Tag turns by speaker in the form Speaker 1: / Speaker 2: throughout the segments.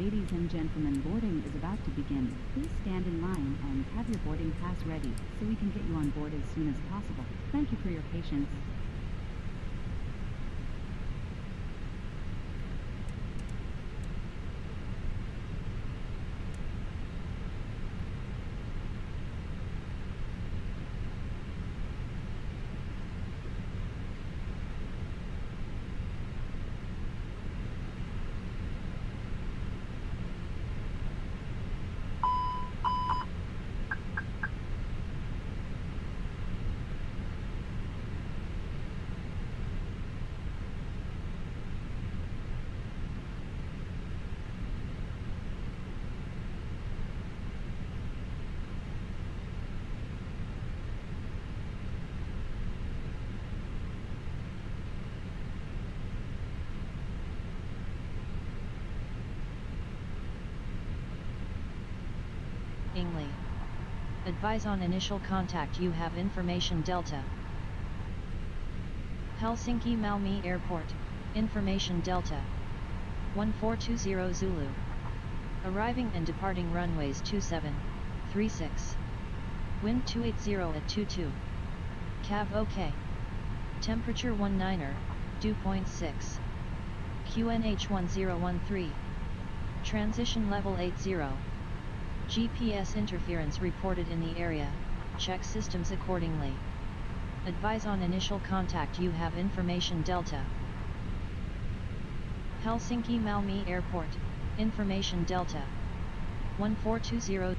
Speaker 1: Ladies and gentlemen, boarding is about to begin. Please stand in line and have your boarding pass ready so we can get you on board as soon as possible. Thank you for your patience.
Speaker 2: Ingley. Advise on initial contact. You have information Delta. Helsinki Malmi Airport, information Delta. 1420 Zulu. Arriving and departing runways 27, 36. Wind 280 at 22. Cav OK. Temperature 19er, dew point 6. QNH 1013. Transition level 80. GPS interference reported in the area, check systems accordingly. Advise on initial contact. You have information Delta. Helsinki Malmi Airport, information Delta. 1420.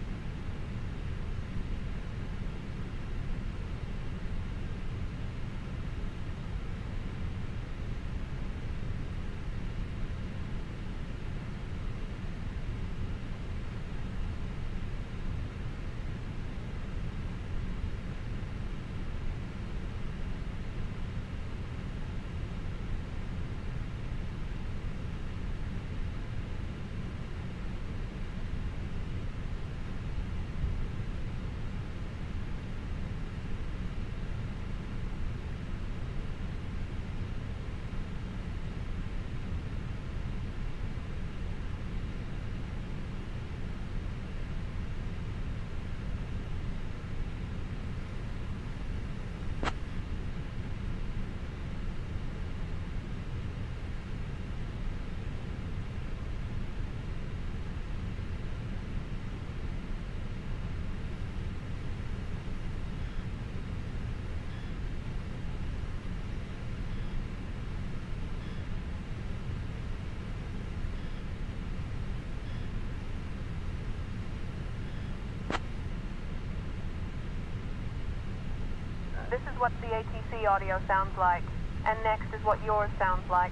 Speaker 3: This is what the ATC audio sounds like, and next is what yours sounds like.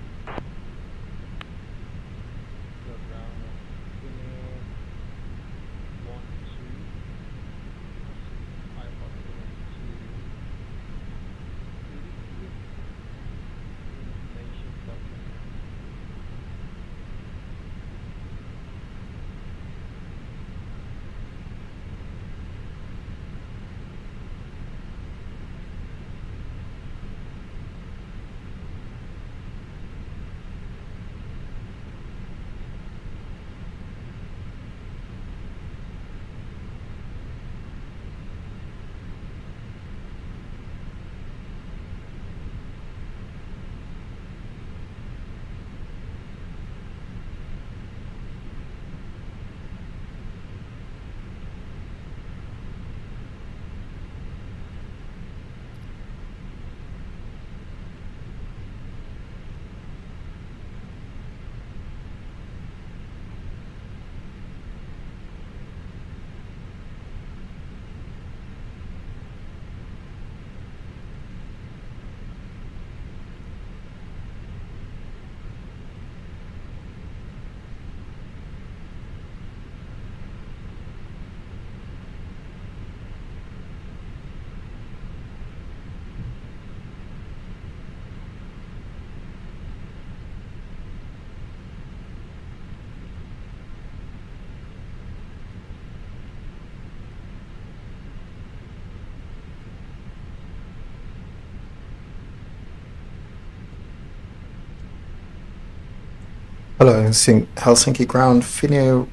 Speaker 4: Hello, Helsinki ground. Finio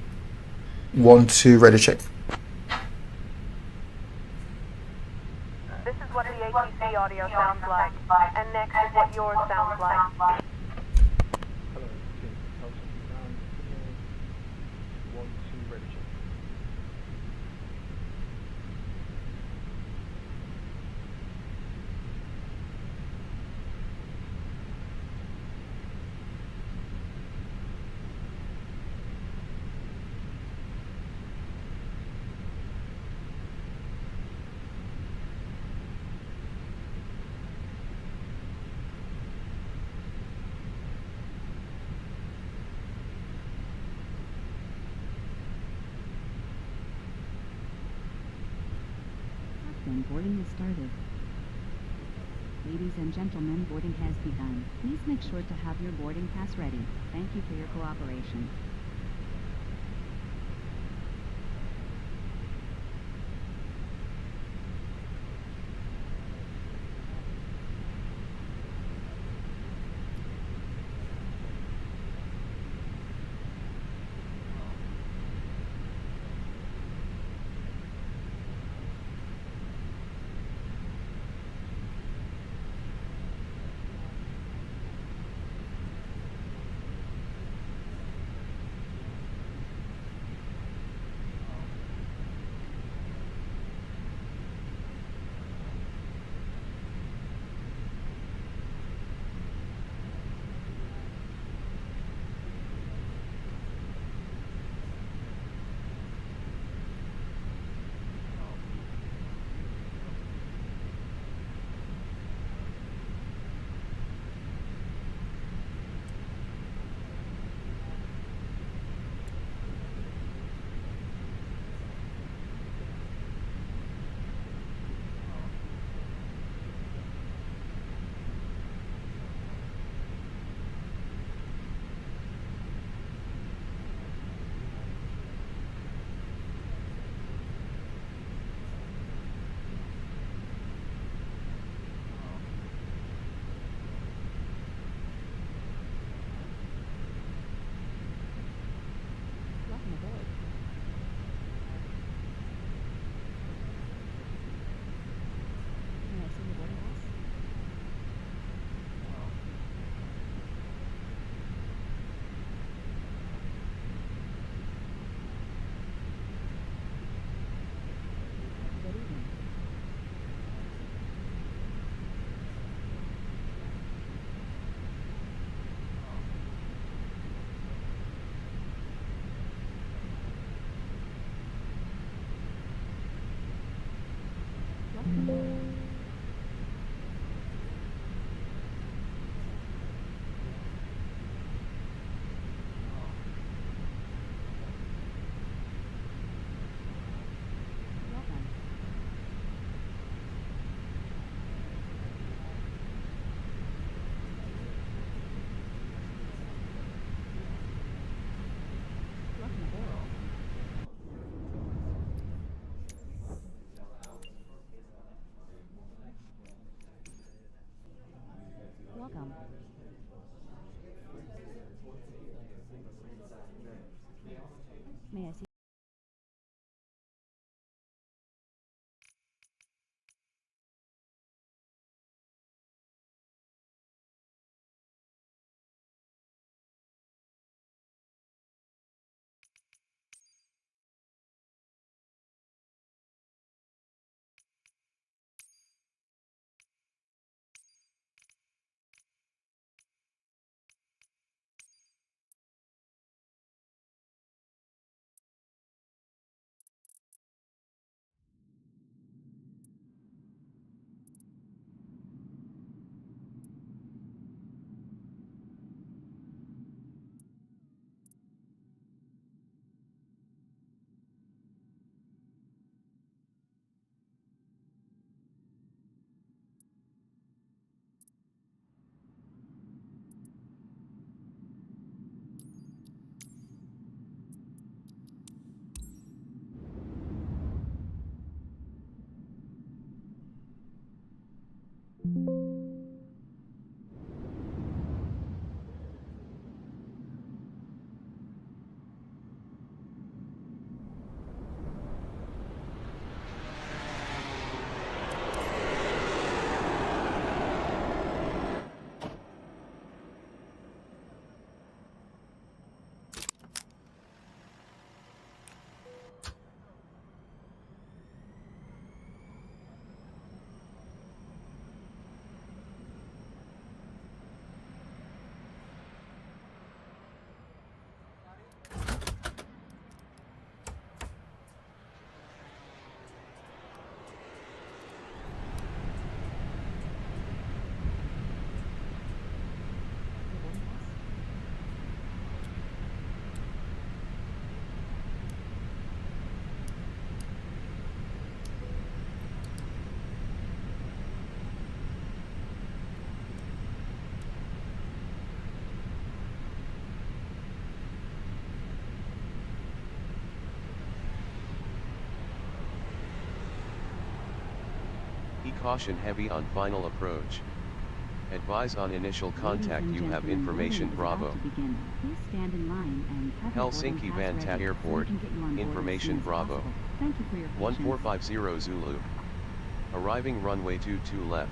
Speaker 4: 1-2, ready check.
Speaker 3: This is what the ATC audio sounds like, and next is what yours sounds like.
Speaker 4: Hello, Helsinki ground. Finio 1-2, ready check.
Speaker 1: Captain, boarding has started. Ladies and gentlemen, boarding has begun. Please make sure to have your boarding pass ready. Thank you for your cooperation.
Speaker 5: Caution heavy on final approach. Advise on initial contact you have information Bravo.
Speaker 1: Please stand in line and have your boarding
Speaker 5: Helsinki
Speaker 1: pass
Speaker 5: Vantaa
Speaker 1: ready
Speaker 5: Airport,
Speaker 1: so we can get you on board
Speaker 5: information
Speaker 1: as soon as
Speaker 5: Bravo.
Speaker 1: possible. Thank you for your patience.
Speaker 5: 1450 Zulu. Arriving runway 22 left.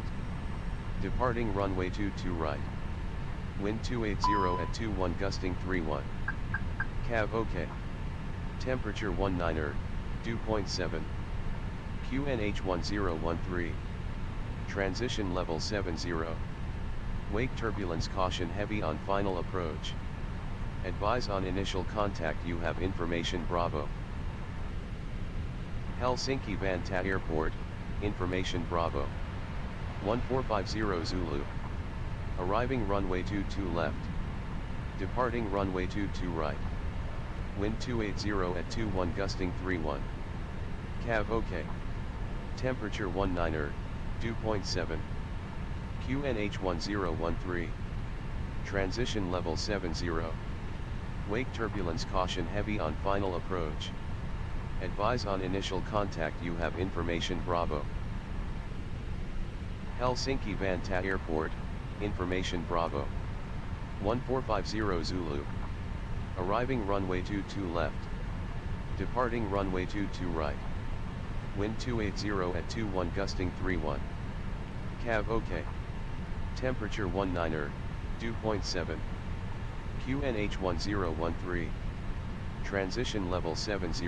Speaker 5: Departing runway 22 right. Wind 280 at 21 gusting 31. Cav OK. Temperature 19 dew point 7. QNH 1013. Transition level 70. Wake turbulence caution heavy on final approach. Advise on initial contact you have information Bravo. Helsinki Vantaa Airport, information Bravo. 1450 Zulu. Arriving runway 22 left. Departing runway 22 right. Wind 280 at 21 gusting 31. Cav OK. Temperature 19 dew point 7. QNH 1013. Transition level 70. Wake turbulence caution heavy on final approach. Advise on initial contact you have information Bravo. Helsinki Vantaa Airport, information Bravo. 1450 Zulu. Arriving runway 22 left. Departing runway 22 right. Wind 280 at 21 gusting 31. Cav OK. Temperature 19 dew point 7. QNH 1013. Transition level 70.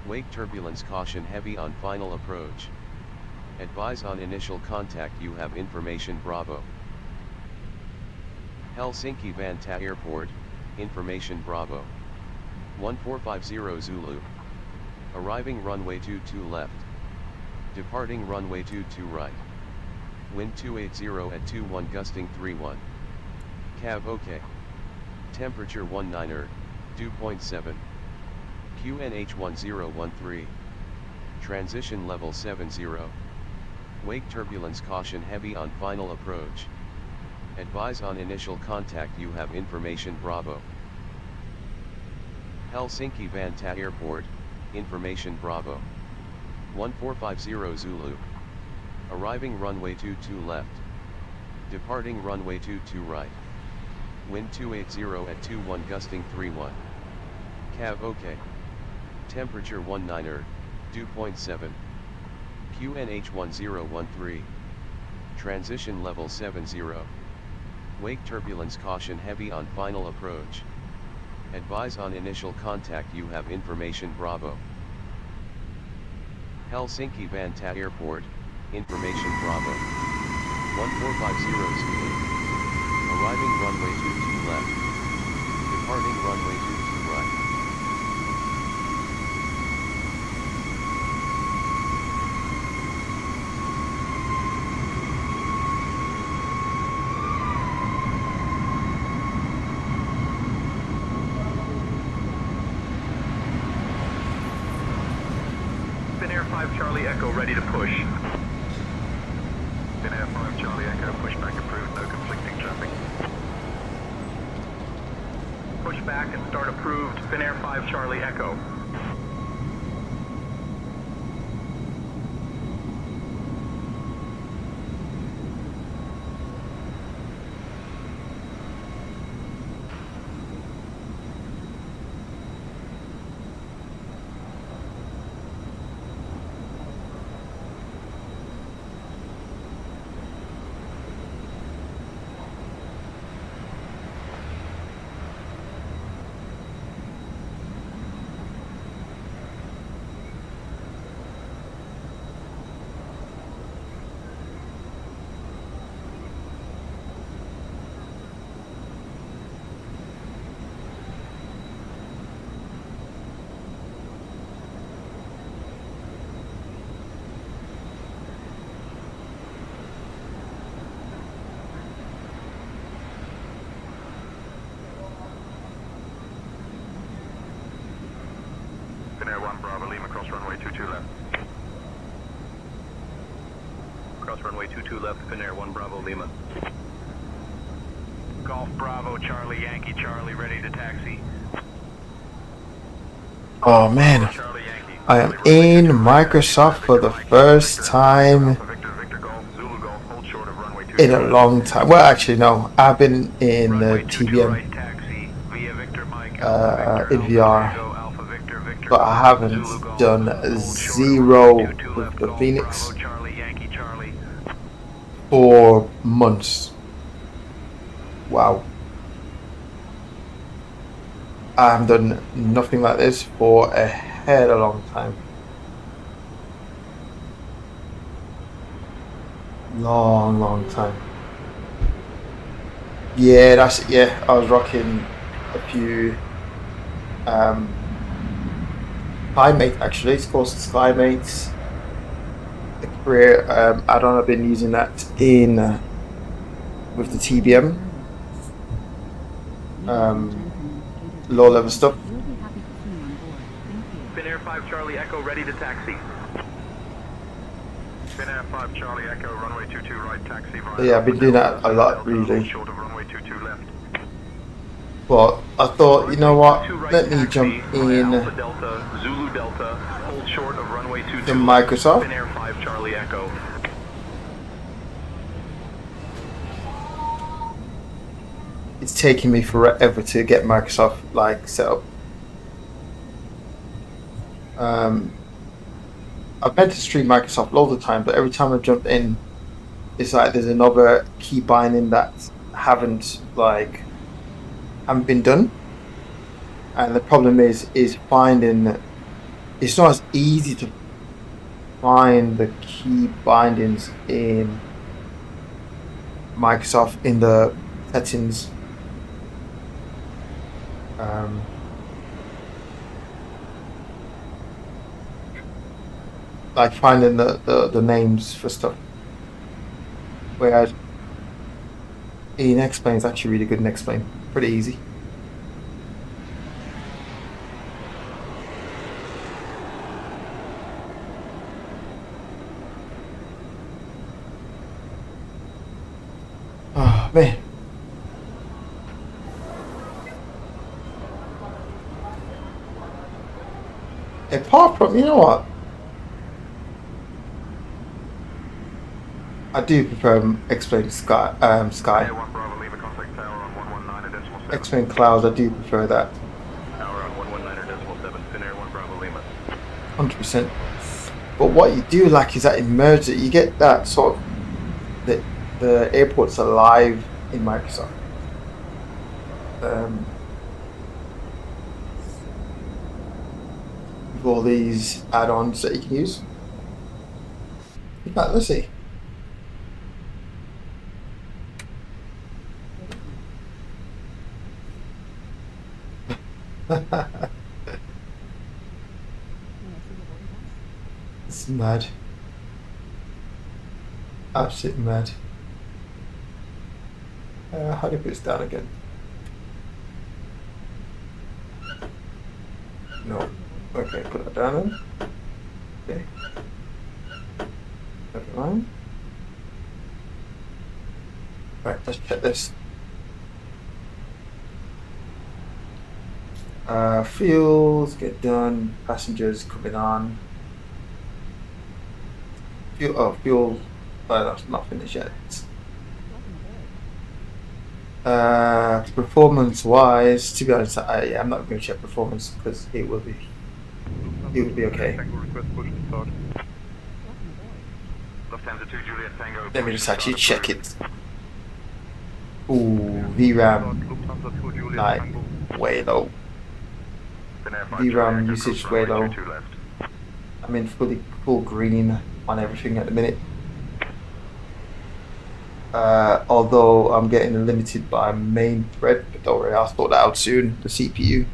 Speaker 5: Wake turbulence caution heavy on final approach. Advise on initial contact you have information Bravo. Helsinki Vantaa Airport, information Bravo. 1450 Zulu. Arriving runway 22 left. Departing runway 22 right. Wind 280 at 21 gusting 31. Cav OK. Temperature 19 dew point 7. QNH 1013. Transition level 70. Wake turbulence caution heavy on final approach. Advise on initial contact you have information Bravo. Helsinki Vantaa Airport, information Bravo. 1450 Zulu. Arriving runway 22 left. Departing runway 22 right. Wind 280 at 21 gusting 31. Cav OK. Temperature 19 dew point 7. QNH 1013. Transition level 70. Wake turbulence caution heavy on final approach. Advise on initial contact you have information Bravo. Helsinki Vantaa Airport, information Bravo. 1450 Zulu. Arriving runway 22 left. Departing runway 22 right.
Speaker 6: Finnair 5 Charlie Echo ready to push. Finnair 5 Charlie Echo, pushback approved, no conflicting traffic. Pushback and start approved, Finnair 5 Charlie Echo. Finnair 1 Bravo Lima, cross runway 22 left. Cross runway 22 left, Finnair 1 Bravo Lima. Golf Bravo Charlie Yankee Charlie ready to taxi.
Speaker 4: Oh man,
Speaker 6: Charlie Yankee.
Speaker 4: I am in Microsoft for the first time in a long time. Well, actually, no. I've been in the TBM in VR, but I haven't done zero with the Fenix for months. Wow. I haven't done nothing like this for a hell of a long time. Long time. Yeah, that's it. Yeah, I was rocking a few Skymate actually. It's called Skymate. The career add-on. I've been using that in with the TBM. Low level stuff.
Speaker 1: We'll be happy to see you on board. Thank you.
Speaker 6: Finnair 5 Charlie Echo ready to taxi. Finnair 5 Charlie Echo, runway 22 right, taxi via.
Speaker 4: Yeah, I've been doing that a lot really.
Speaker 6: Short of runway 22 left.
Speaker 4: But I thought, you know what? Let me jump in
Speaker 6: Alpha Delta, Zulu Delta, hold short of runway 22
Speaker 4: to Microsoft.
Speaker 6: Finnair 5 Charlie Echo.
Speaker 4: It's taking me forever to get Microsoft like set up. I've meant to stream Microsoft all the time, but every time I jump in, it's like there's another key binding that haven't been done. And the problem is finding. It's not as easy to find the key bindings in Microsoft in the settings. Like finding the names for stuff. Whereas in X-Plane is actually really good in X-Plane. Pretty easy. Oh man. Apart from, you know what? I do prefer X-Plane Sky. X-Plane Clouds, I do prefer that. 100%. But what you do like is that emerge that you get that sort of the airports are live in Microsoft. With all these add-ons that you can use. In fact, let's see. It's mad. Absolutely mad. How do you put this down again? No. Okay, put that down then. Okay. Never mind. Right, let's check this. Fuels get done. Passengers coming on. Fuel. That's not finished yet. Performance wise, to be honest, I'm not going to check performance because it will be okay. Let me just actually check it. Ooh, VRAM, like way low. VRAM usage way low. I'm in full green on everything at the minute. Although I'm getting limited by main thread, but don't worry, I'll sort that out soon. The CPU.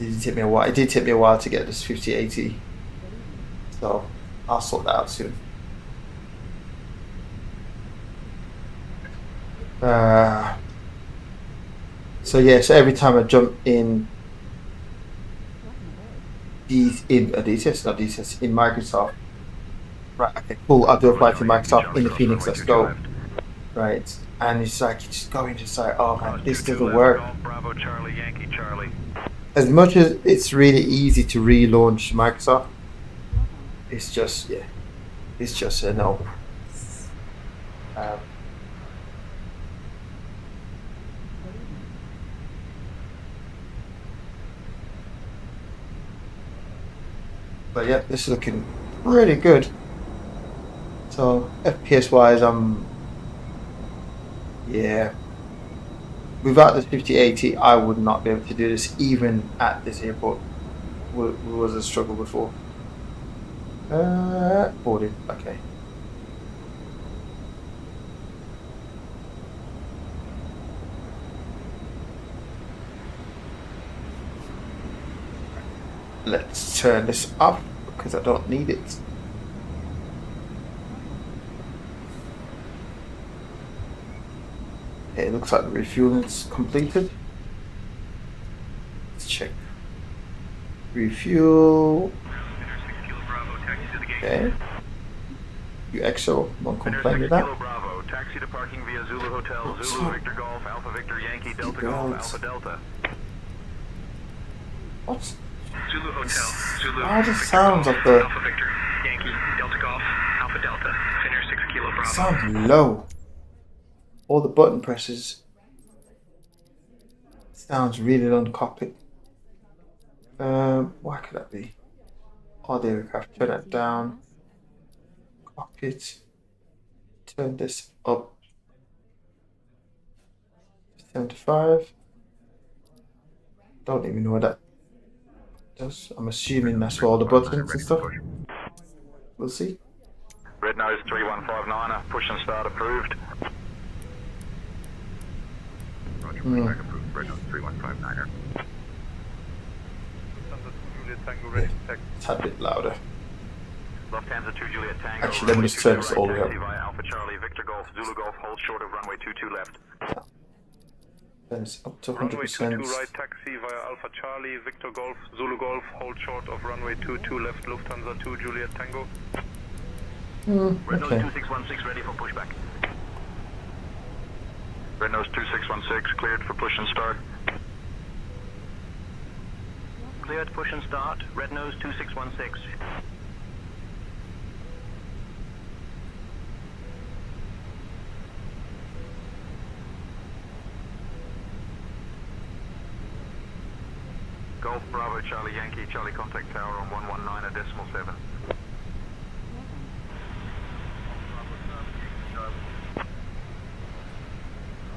Speaker 4: It did take me a while. It did take me a while to get this 5080, so I'll sort that out soon. So yeah, so every time I jump in in Microsoft. Right, okay, cool. I'll do a flight to Microsoft in the Fenix. Let's go. Right, and it's like you just going, just like, oh man, this doesn't work.
Speaker 6: Bravo Charlie Yankee Charlie.
Speaker 4: As much as it's really easy to relaunch Microsoft, it's just It's just a no. But yeah, this is looking really good. So FPS wise, yeah. Without the 5080, I would not be able to do this even at this airport. It was a struggle before. Boarded. Okay. Let's turn this up because I don't need it. Okay, it looks like the refueling is completed. Let's check. Refuel. Okay. UXO, won't complain with that.
Speaker 6: Bravo, taxi to parking via Zulu Hotel, Zulu Victor Golf, Alpha Victor Yankee, Delta Golf, Alpha Delta.
Speaker 4: What?
Speaker 6: Zulu Hotel, Zulu
Speaker 4: Why the
Speaker 6: Victor
Speaker 4: sounds
Speaker 6: Golf,
Speaker 4: of the
Speaker 6: Alpha Victor Yankee, Delta Golf, Alpha Delta, Finner 6 Kilo Bravo.
Speaker 4: sound low? All the button presses sounds really low on the cockpit. Why could that be? Oh, the aircraft. Turn that down. Cockpit. Turn this up. 75. Don't even know what that does. I'm assuming that's for all the buttons and stuff. We'll see.
Speaker 6: Red nose 3159er, push and start approved. Roger, pushback approved, red nose 3159er.
Speaker 4: It's a bit louder.
Speaker 6: Lufthansa 2 Juliet Tango.
Speaker 4: Actually, let me just turn this all the way up.
Speaker 6: Taxi via Alpha Charlie, Victor Golf, Zulu Golf, hold short of runway 22 left.
Speaker 4: Turn this up to
Speaker 7: Runway 22
Speaker 4: 100%.
Speaker 7: right, taxi via Alpha Charlie, Victor Golf, Zulu Golf, hold short of runway 22 left, Lufthansa 2 Juliet Tango.
Speaker 6: Red
Speaker 4: Okay.
Speaker 6: nose 2616 ready for pushback. Red nose 2616 cleared for push and start. Cleared, push and start. Red nose 2616. Golf Bravo Charlie Yankee, Charlie contact tower on 119.7.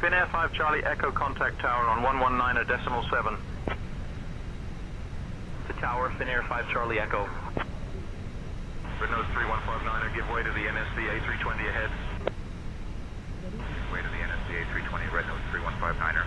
Speaker 6: Finnair 5 Charlie Echo contact tower on 119.7. The tower, Finnair 5 Charlie Echo. Red nose 3159er, give way to the NSC A320 ahead. Give way to the NSC A320, red nose 3159er.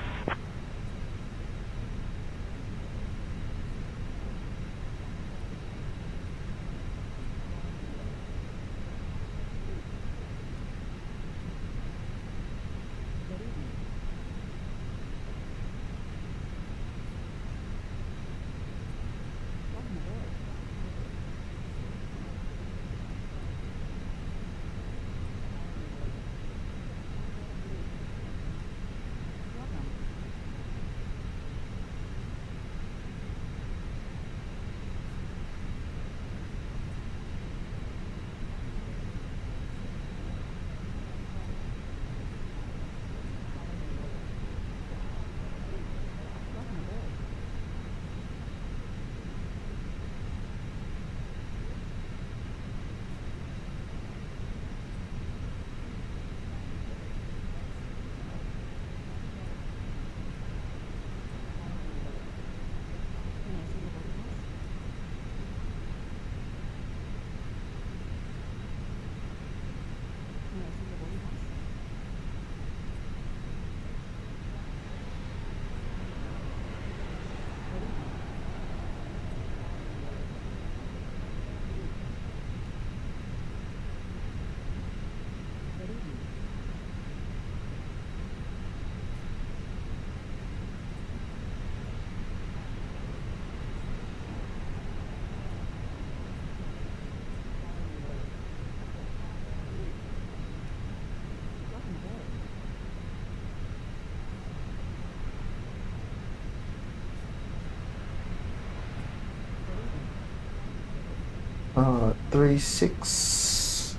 Speaker 4: Three, 6.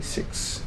Speaker 4: 36.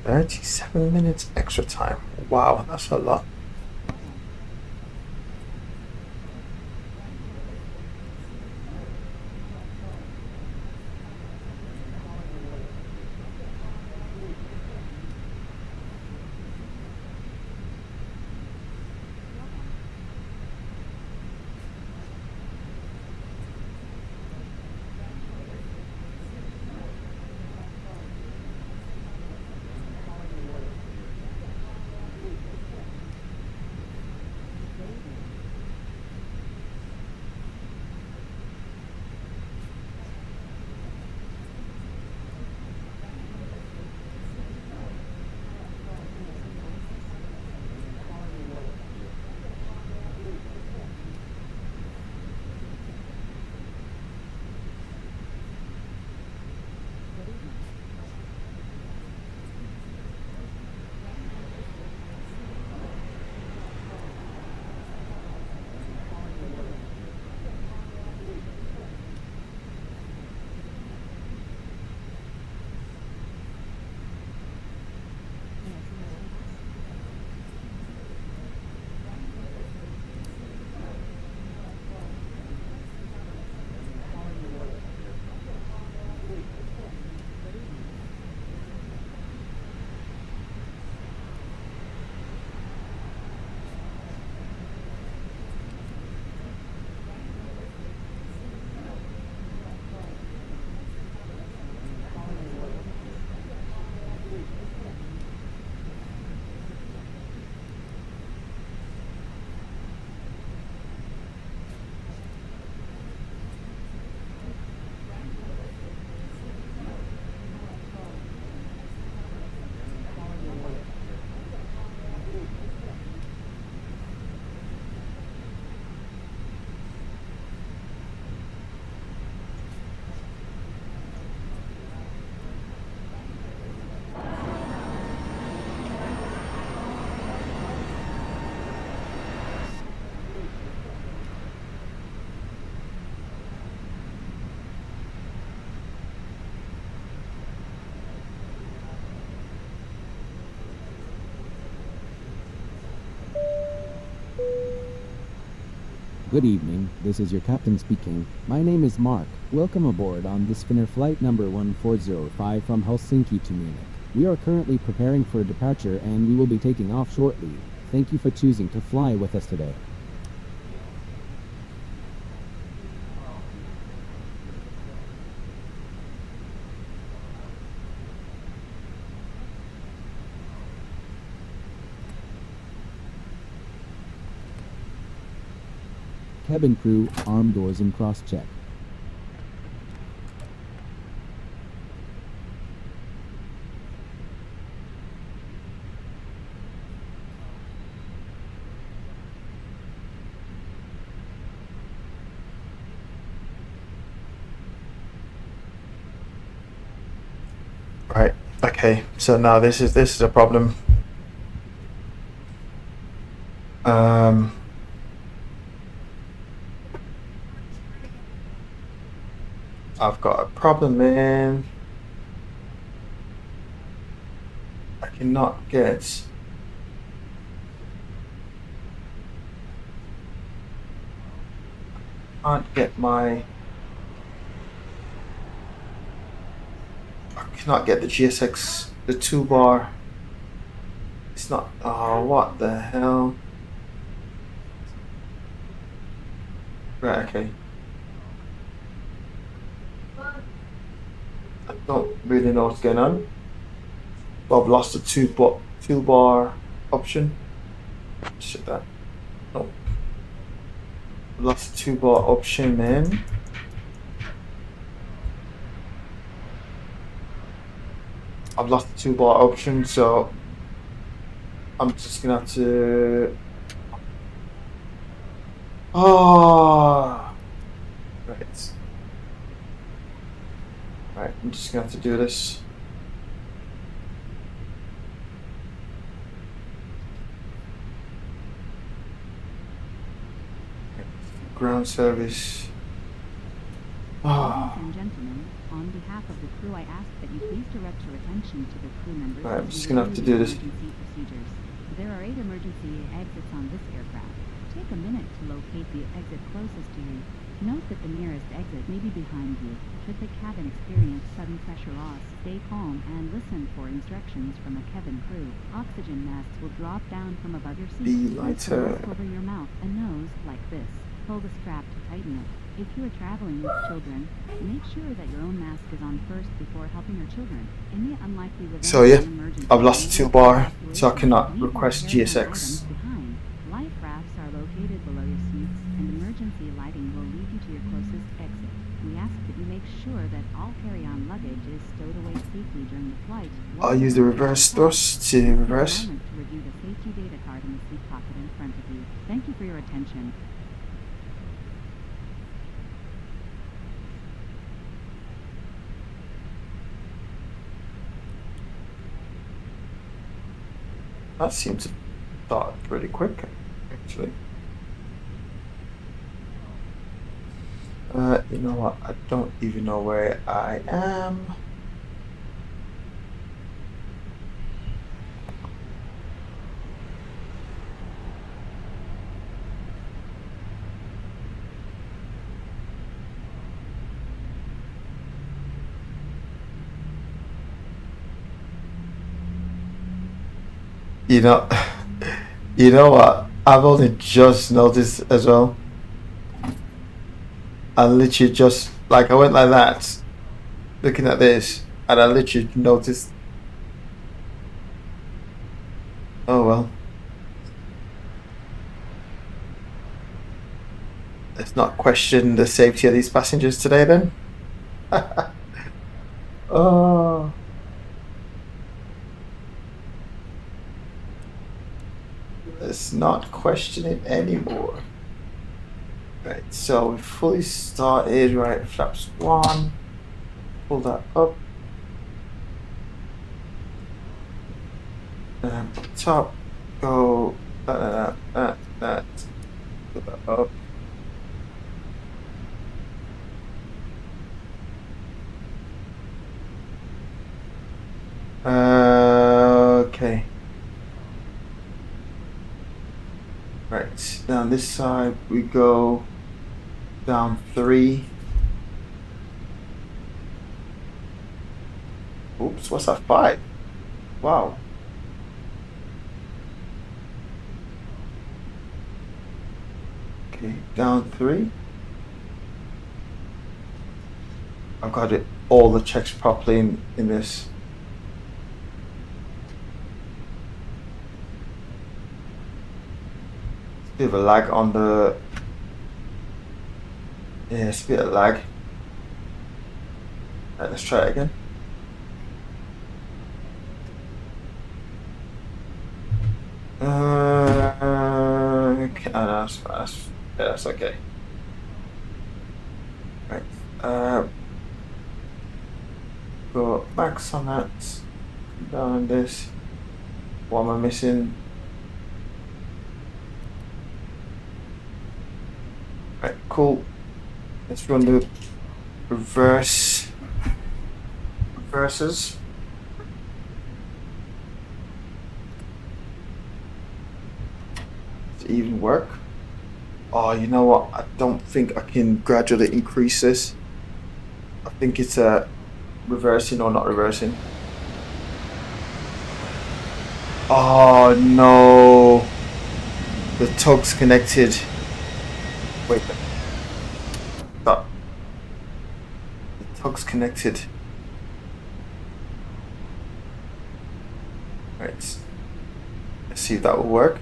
Speaker 4: "37 minutes extra time. Wow, that's a lot."
Speaker 8: Good evening, this is your captain speaking. My name is Mark. Welcome aboard on this Finnair flight number 1405 from Helsinki to Munich. We are currently preparing for a departure and we will be taking off shortly. Thank you for choosing to fly with us today. Cabin crew, arm doors and cross-check.
Speaker 4: Right, okay, so now this is a problem. I've got a problem, man. I cannot get my cannot get the GSX, the 2-bar. It's not, oh, what the hell? Right, okay. I don't really know what's going on. But I've lost the 2-bar option. Shit that. No. I've lost the 2-bar option, man. I've lost the 2-bar option, so I'm just gonna have to. Oh, right. Right, I'm just gonna have to do this. Ground service.
Speaker 1: Ladies and gentlemen, on behalf of the crew, I ask that you please direct your attention to the crew members.
Speaker 4: Right, I'm just gonna have to do this.
Speaker 1: Emergency procedures. There are 8 emergency exits on this aircraft. Take a minute to locate the exit closest to you. Note that the nearest exit may be behind you. Should the cabin experience sudden pressure loss, stay calm and listen for instructions from a cabin crew. Oxygen masks will drop down from above your seat.
Speaker 4: Be
Speaker 1: Place the
Speaker 4: lighter.
Speaker 1: mask over your mouth and nose like this. Pull the strap to tighten it. If you are traveling with children, make sure that your own mask is on first before helping your children. In the unlikely event
Speaker 4: So yeah,
Speaker 1: of an emergency,
Speaker 4: I've lost the 2-bar, so I
Speaker 1: evacuation,
Speaker 4: cannot
Speaker 1: leave your
Speaker 4: request
Speaker 1: carry-on
Speaker 4: GSX.
Speaker 1: items behind. Life rafts are located below your seats, and emergency lighting will lead you to your closest exit. We ask that you make sure that all carry-on luggage is stowed away safely during the flight.
Speaker 4: I'll use the reverse thrust to
Speaker 1: Take a
Speaker 4: reverse.
Speaker 1: moment to review the safety data card in the seat pocket in front of you. Thank you for your attention.
Speaker 4: That seems to start pretty quick, actually. You know what? I don't even know where I am. You know, you know what? I've only just noticed as well. I literally just, like, I went like that, looking at this, and I literally noticed. Oh well. Let's not question the safety of these passengers today then. Oh. Let's not question it anymore. Right, so we fully started, right, flaps 1, pull that up, and up top, go, that, pull that up. Okay. Right, down this side we go down 3. Oops, what's that? 5? Wow. Okay, down 3. I've got it all the checks properly in this. Bit of a lag on the. Yeah, it's a bit of lag. Right, let's try it again. Okay, that's okay. Right. Go max on that. Down on this. What am I missing? Right, cool. Let's run the reverses. Does it even work? Oh, you know what? I don't think I can gradually increase this. I think it's reversing or not reversing. Oh no! The tug's connected. Wait. Stop. The tug's connected. Right. Let's see if that will work.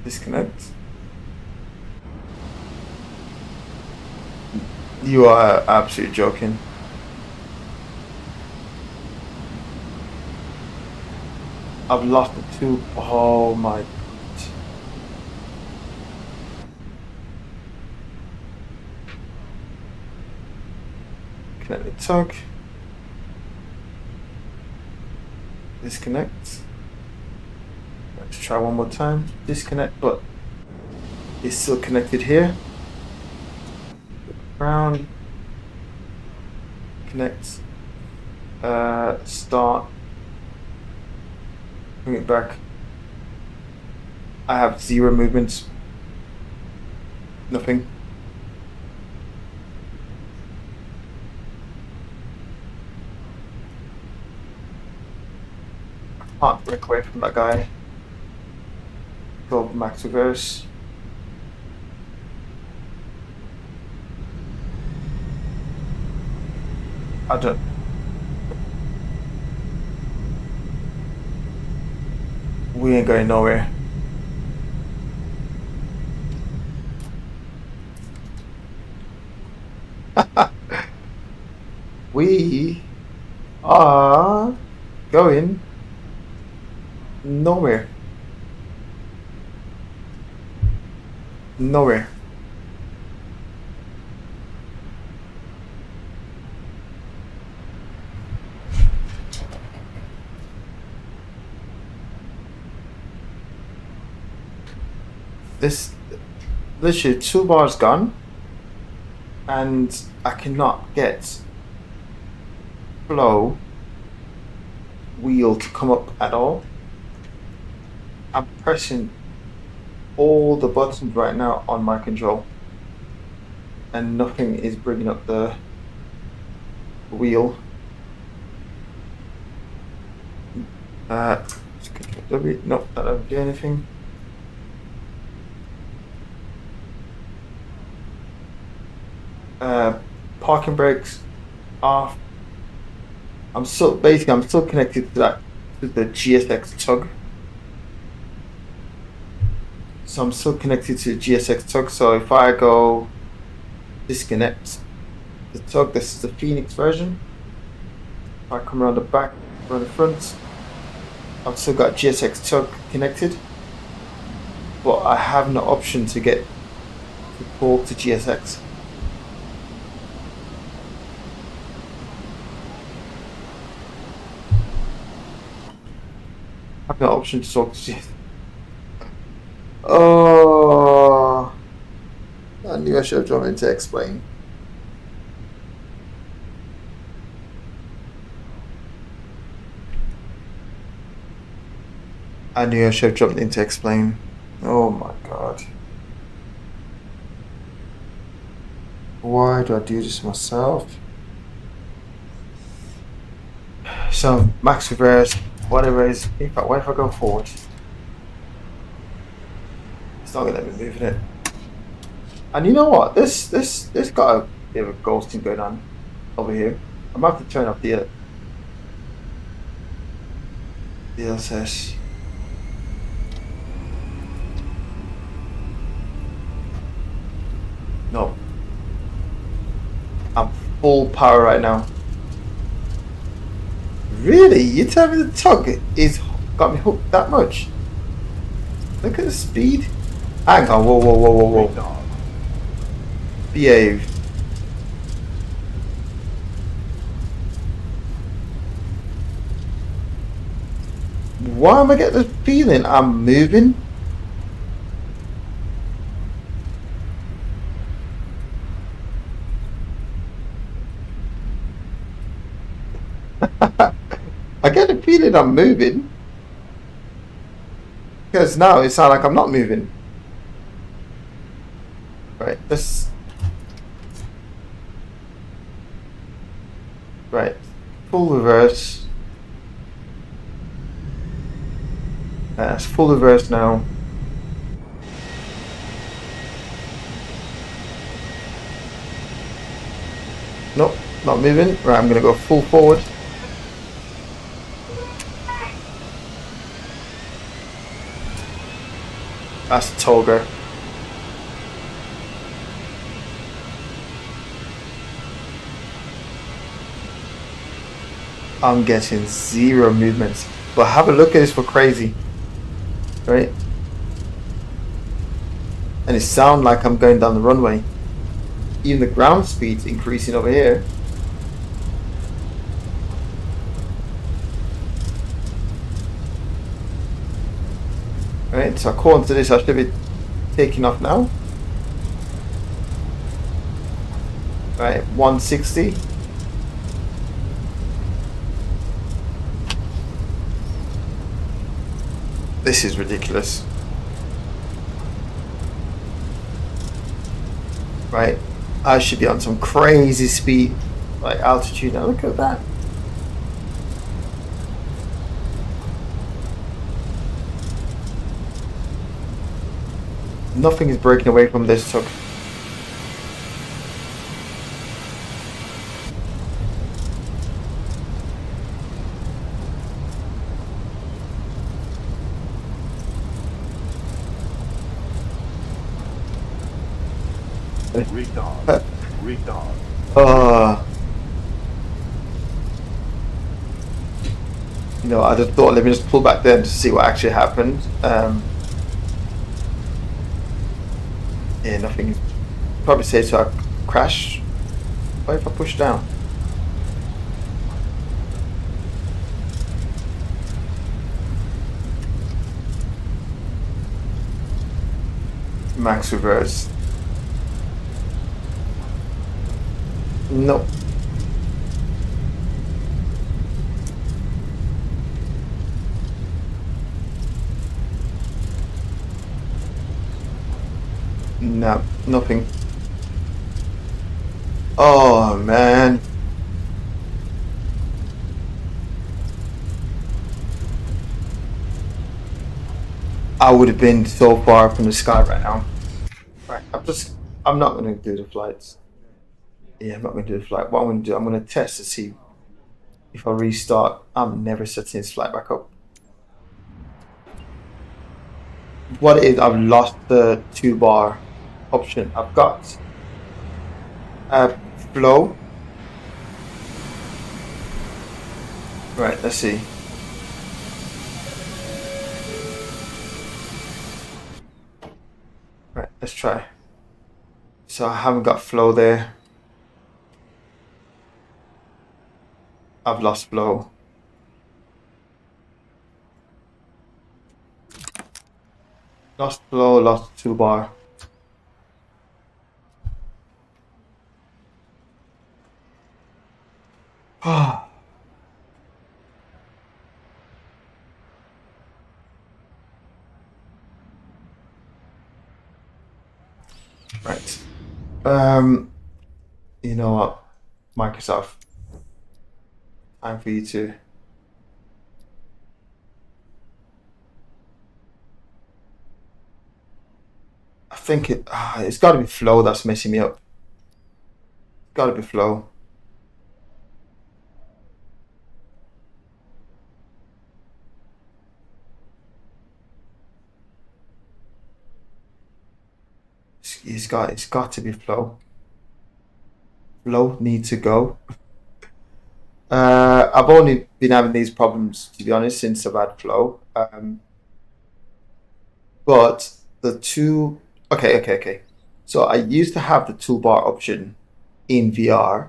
Speaker 4: Disconnect. You are absolutely joking. I've lost the 2. Oh my god. Connect the tug. Disconnect. Let's try one more time. Disconnect, but it's still connected here. Ground. Connect. Start. Bring it back. I have 0 movements. Nothing. I can't break away from that guy. Go max reverse. I don't. We ain't going nowhere. We are going nowhere. Nowhere. This literally 2 bars gone, and I cannot get flow wheel to come up at all. I'm pressing all the buttons right now on my control, and nothing is bringing up the wheel. W. Nope, that doesn't do anything. Parking brakes off. I'm still connected to the GSX tug. So I'm still connected to the GSX tug. So if I go disconnect the tug, this is the Fenix version. If I come around the back, around the front, I've still got GSX tug connected, but I have no option to get to talk to GSX. I have no option to talk to GSX. Oh, I knew I should have drawn in to explain. I knew I should have jumped in to explain. Oh my god. Why do I do this myself? So, max reverse, whatever it is. In fact, what if I go forward? It's not gonna let me move it. And you know what? This got a bit of a ghosting going on over here. I'm gonna have to turn off the DLSS. No. I'm full power right now. Really? You tell me the tug is got me hooked that much? Look at the speed. Hang on, whoa. Behave. Why am I getting the feeling I'm moving? I get the feeling I'm moving. Because now it sounds like I'm not moving. Right, this. Right, full reverse. It's full reverse now. Nope, not moving. Right, I'm gonna go full forward. That's Toga. I'm getting zero movements. But have a look at this for crazy. Right? And it sounds like I'm going down the runway. Even the ground speed's increasing over here. Right, so according to this I should be taking off now. Right, 160. This is ridiculous. Right, I should be on some crazy speed, like altitude. Now look at that. Nothing is breaking away from this tug. You know, I just thought let me just pull back then to see what actually happened. Yeah, nothing. Probably say so I crash. What if I push down? Max reverse. Nope. No, nothing. Oh man. I would have been so far from the sky right now. Right, I'm not gonna do the flights. Yeah, I'm not gonna do the flight. What I'm gonna do, I'm gonna test to see if I restart. I'm never setting this flight back up. What it is, I've lost the 2-bar option. I've got flow. Right, let's see. Right, let's try. So I haven't got flow there. I've lost flow. Lost flow, lost 2-bar. Right. You know what, Microsoft, time for you to. I think it's got to be flow that's messing me up. It's got to be flow. It's got to be flow. Flow needs to go. I've only been having these problems, to be honest, since I've had flow. But the two, okay. So I used to have the toolbar option in VR.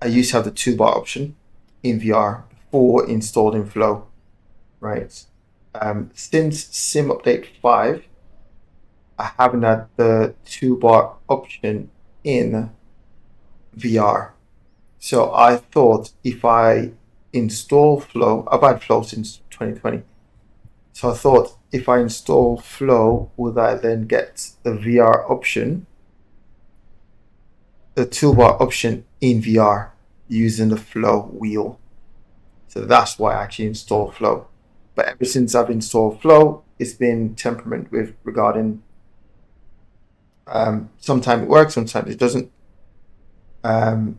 Speaker 4: I used to have the toolbar option in VR before installing flow, right? Since Sim Update 5, I haven't had the toolbar option in VR. So I thought if I install Flow, I've had Flow since 2020. So I thought if I install Flow, would I then get the VR option, the toolbar option in VR using the Flow wheel? So that's why I actually installed Flow. But ever since I've installed Flow, it's been temperament with regarding sometimes it works, sometimes it doesn't. I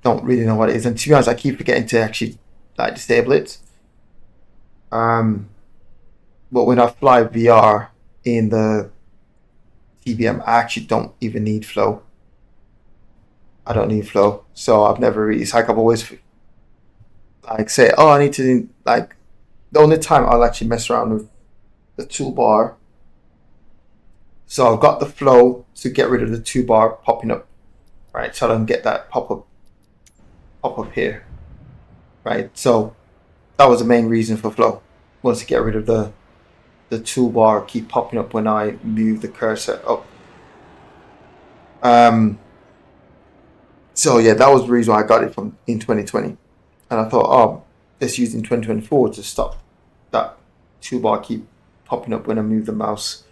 Speaker 4: don't really know what it is, and to be honest, I keep forgetting to actually like disable it. But when I fly VR in the TBM, I actually don't even need flow. I don't need flow, so I've never really. It's like I've always like say, oh, I need to like. The only time I'll actually mess around with the toolbar. So I've got the flow to get rid of the toolbar popping up, right? So I don't get that pop up here, right? So that was the main reason for flow, was to get rid of the toolbar keep popping up when I move the cursor up. So yeah, that was the reason why I got it from in 2020, and I thought, oh, let's use in 2024 to stop that toolbar keep popping up when I move the mouse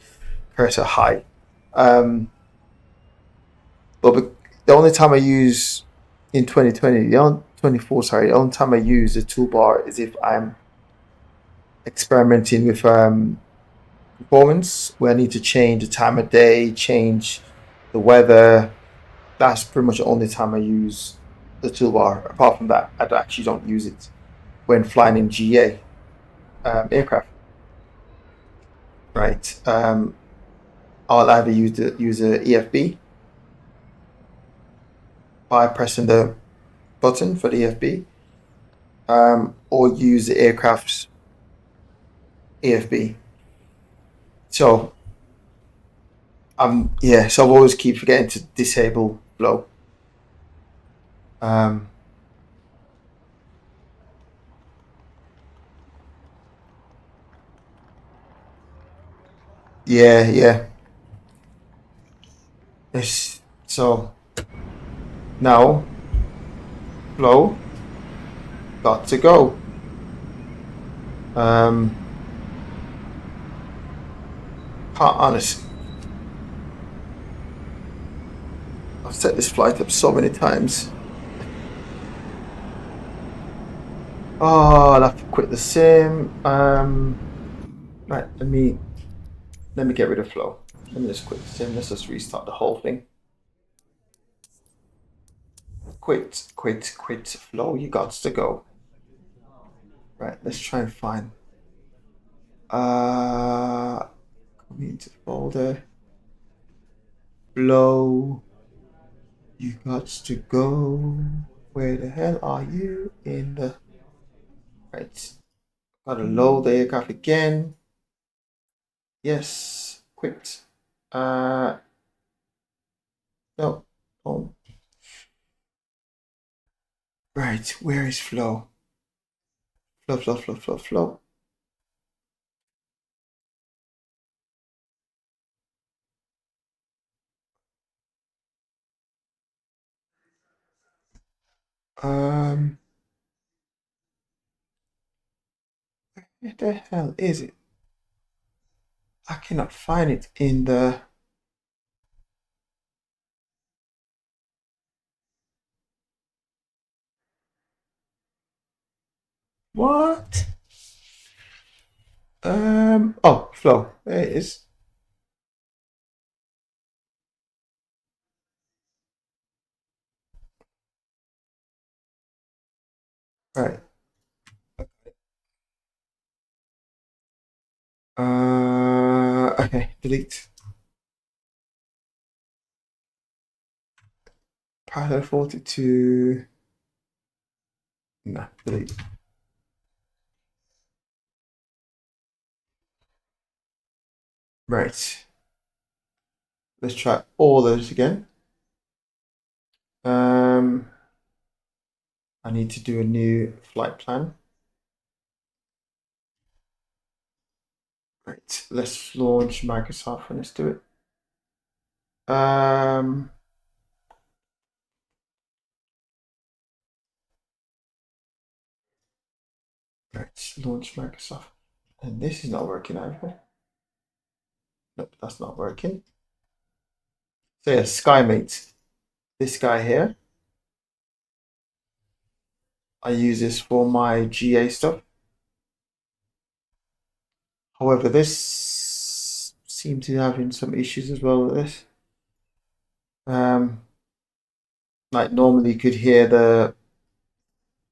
Speaker 4: cursor high. But the only time I use in 2020, the only 24, sorry, the only time I use the toolbar is if I'm experimenting with performance, where I need to change the time of day, change the weather. That's pretty much the only time I use the toolbar. Apart from that, I actually don't use it when flying in GA aircraft. Right. I'll either use a EFB by pressing the button for the EFB, or use the aircraft's EFB. So so I always keep forgetting to disable flow. Yeah. So now flow got to go. Honestly, I've set this flight up so many times. Oh, I'll have to quit the sim. Right, let me get rid of flow. Let me just quit the sim. Let's just restart the whole thing. Quit flow. You got to go. Right, let's try and find. Come into folder. Flow. You got to go. Where the hell are you in the? Right. Gotta load the aircraft again. Yes. Quit. No. Oh. Right. Where is flow? Flow. Where the hell is it? I cannot find it in the. What? Oh, flow. There it is. Right. Okay, delete. Pilot 42. No, delete. Right. Let's try all those again. I need to do a new flight plan. Right, let's launch Microsoft and let's do it. Let's launch Microsoft. And this is not working either. Nope, that's not working. So yeah, SkyMate. This guy here. I use this for my GA stuff. However, this seems to be having some issues as well with this. Like normally you could hear the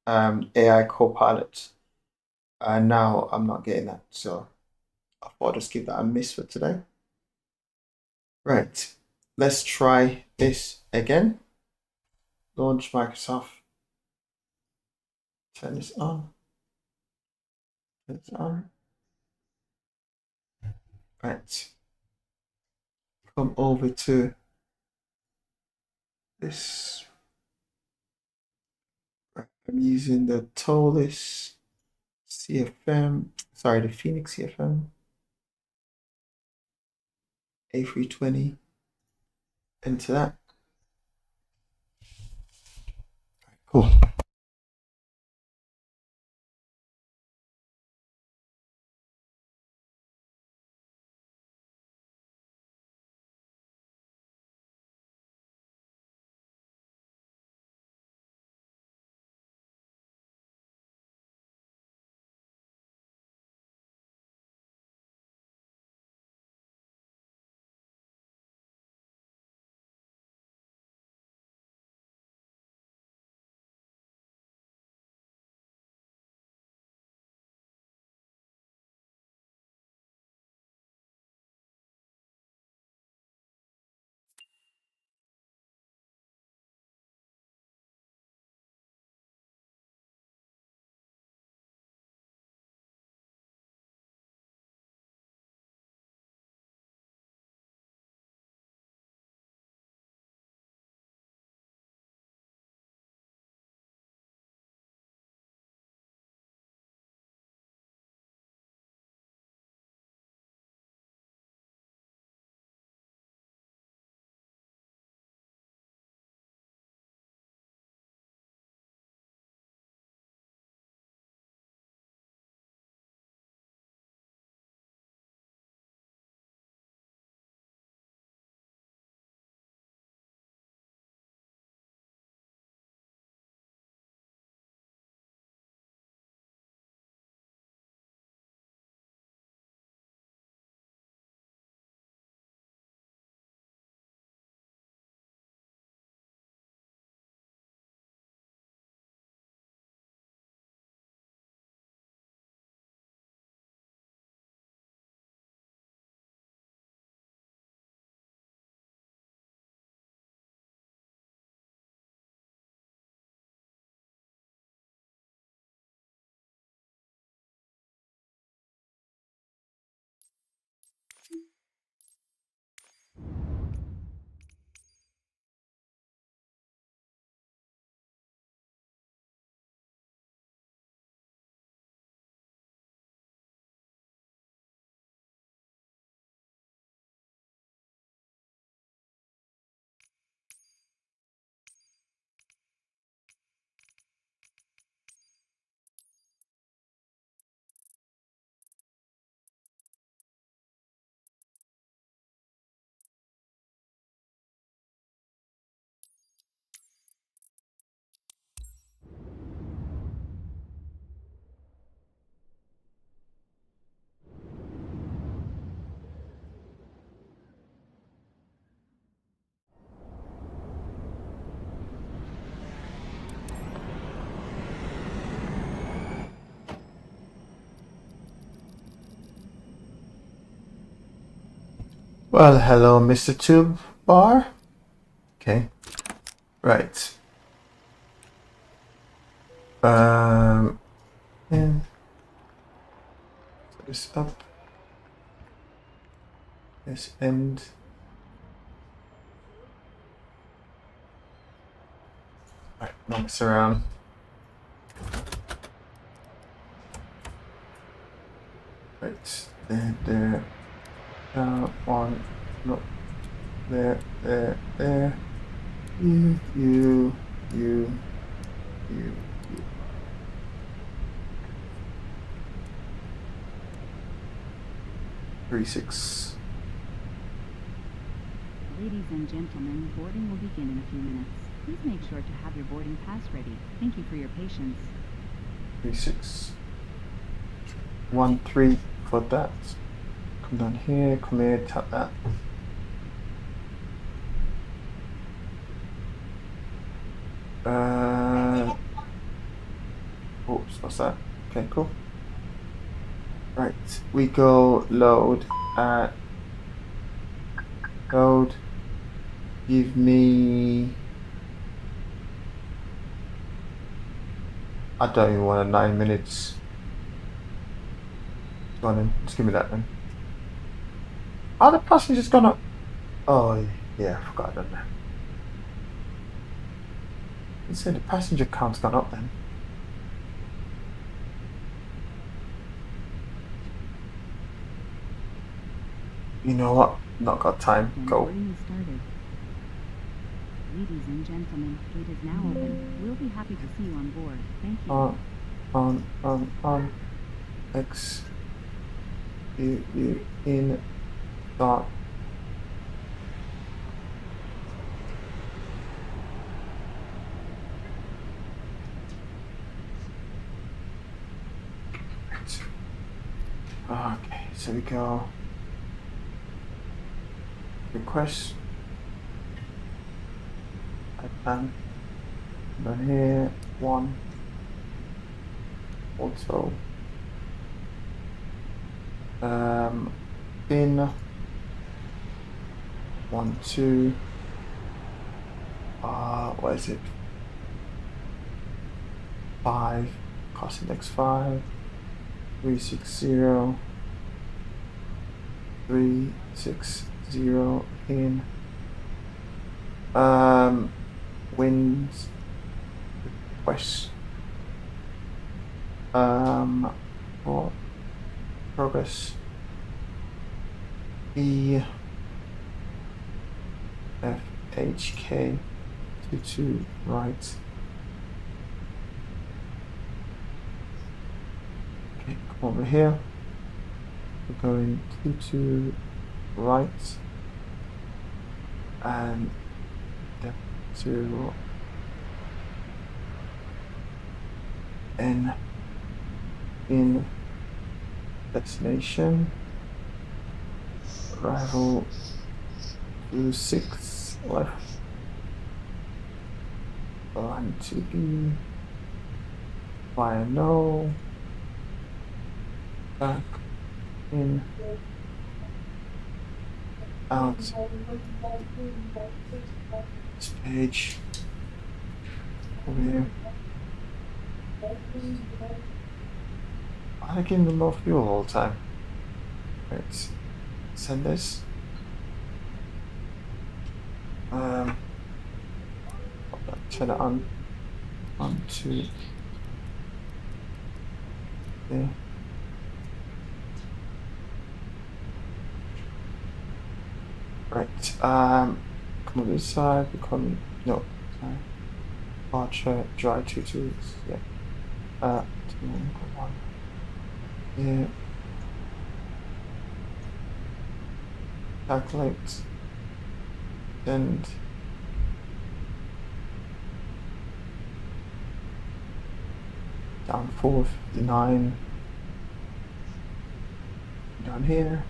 Speaker 4: AI Copilot. And now I'm not getting that. So I thought I'd just give that a miss for today. Right, let's try this again. Launch Microsoft. Turn this on. Turn this on. Right. Come over to this. Right. I'm using the Tolis CFM. Sorry, the Fenix CFM. A320. Into that. Cool. Well, hello, Mr. Tube Bar. Okay. Right. And this up. This end. Right, not mess around. Right, there. One, no, there. You. 36.
Speaker 1: Ladies and gentlemen, boarding will begin in a few minutes. Please make sure to have your boarding pass ready. Thank you for your patience.
Speaker 4: 36. 1, 3 for that. Come down here, come here, tap that. Oops, what's that? Okay, cool. Right, we go load at load. Give me. I don't even want a 9 minutes. Go on then, just give me that then. Are the passengers gone up? Oh yeah, I forgot I'd done that. You said the passenger count's gone up then. You know what? Not got time.
Speaker 1: And
Speaker 4: Go.
Speaker 1: boarding is started. Ladies and gentlemen, gate is now open. We'll be happy to see you on board. Thank you.
Speaker 4: On. X. You in. Start. Okay, so we go. Request. Down here, 1. Also. In 1, 2. What is it? 5. Cost index 5. 360. 360 in. Winds west. For progress. EFHK 22 right. Okay, come over here. We're going 22 right and to N in destination. Arrival 26 left. Line to be via no. Back in. Out. This page. Over here. I'm getting low fuel all the time. Right. Send this. Turn it on. 1, 2. Yeah. Right. Come on this side. Become no. Sorry. Archer dry 2 tools. Yeah. 2, 1. Yeah. Calculate. Send. Down 459. Down here.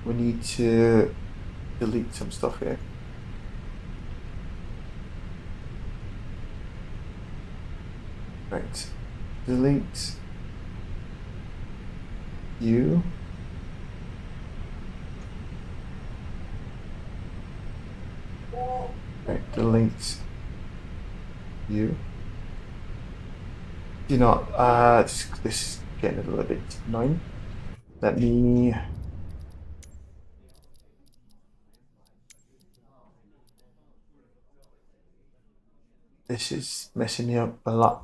Speaker 4: We need to delete some stuff here. Right. Delete you. Right, delete you. You know, this is getting a little bit annoying. Let me. This is messing me up a lot.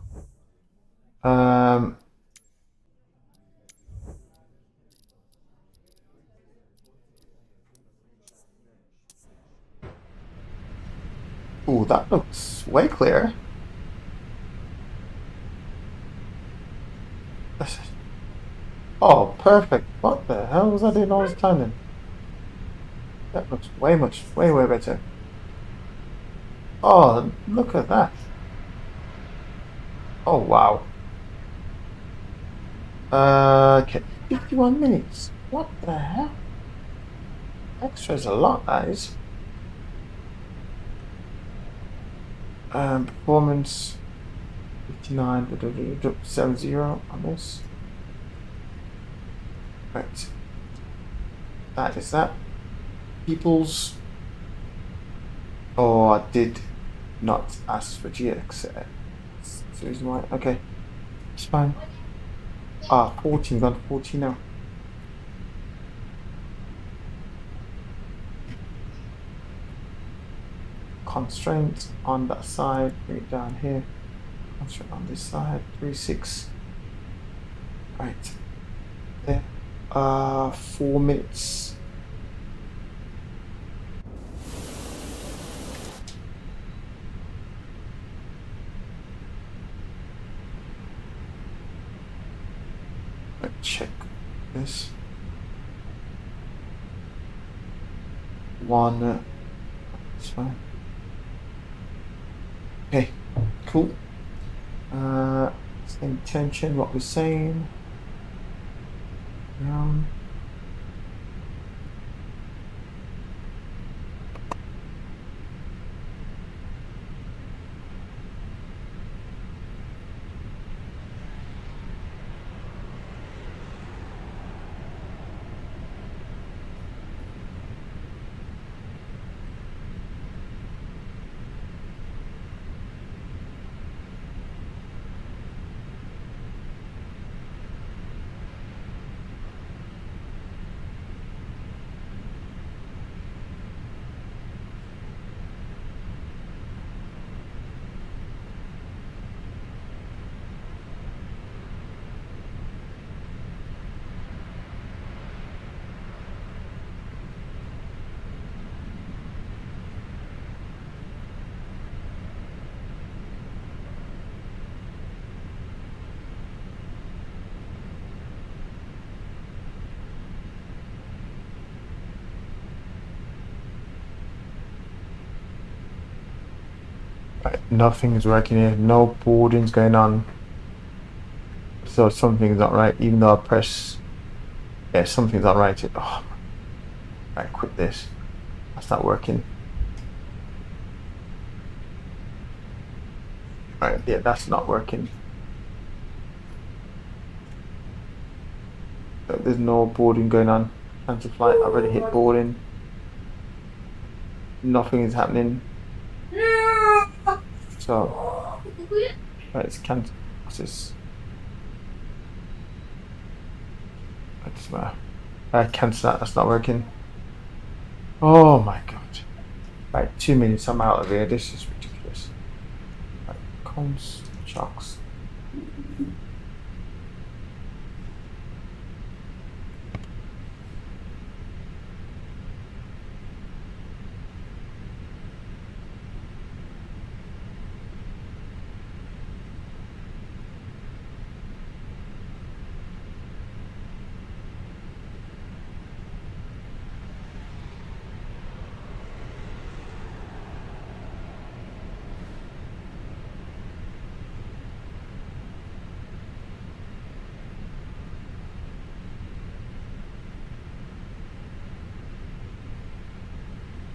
Speaker 4: Oh, that looks way clearer. Oh, perfect. What the hell was I doing all this time then? That looks way better. Oh, look at that. Oh, wow. Okay, 51 minutes. What the hell? Extra's a lot, that is. Performance 59, 70 on this. Right. That is that. People's. Oh, I did not ask for GX. That's the reason why. Okay, it's fine. 14, gone to 14 now. Constraint on that side, bring it down here. Constraint on this side, 3.6. Right. There. 4 minutes. Let's check this. One. It's fine. Okay, cool. Same tension, what we're saying. Right, nothing is working here, no boarding's going on. So something's not right, even though I press. Yeah, something's not right. Oh. Right, quit this. That's not working. Right, yeah, that's not working. So there's no boarding going on. Cancel flight, I've already hit boarding. Nothing is happening. So, right, it's cancel. What's this? Cancel that, that's not working. Oh my god. Right, 2 minutes, I'm out of here. This is ridiculous. Right, comms, shocks.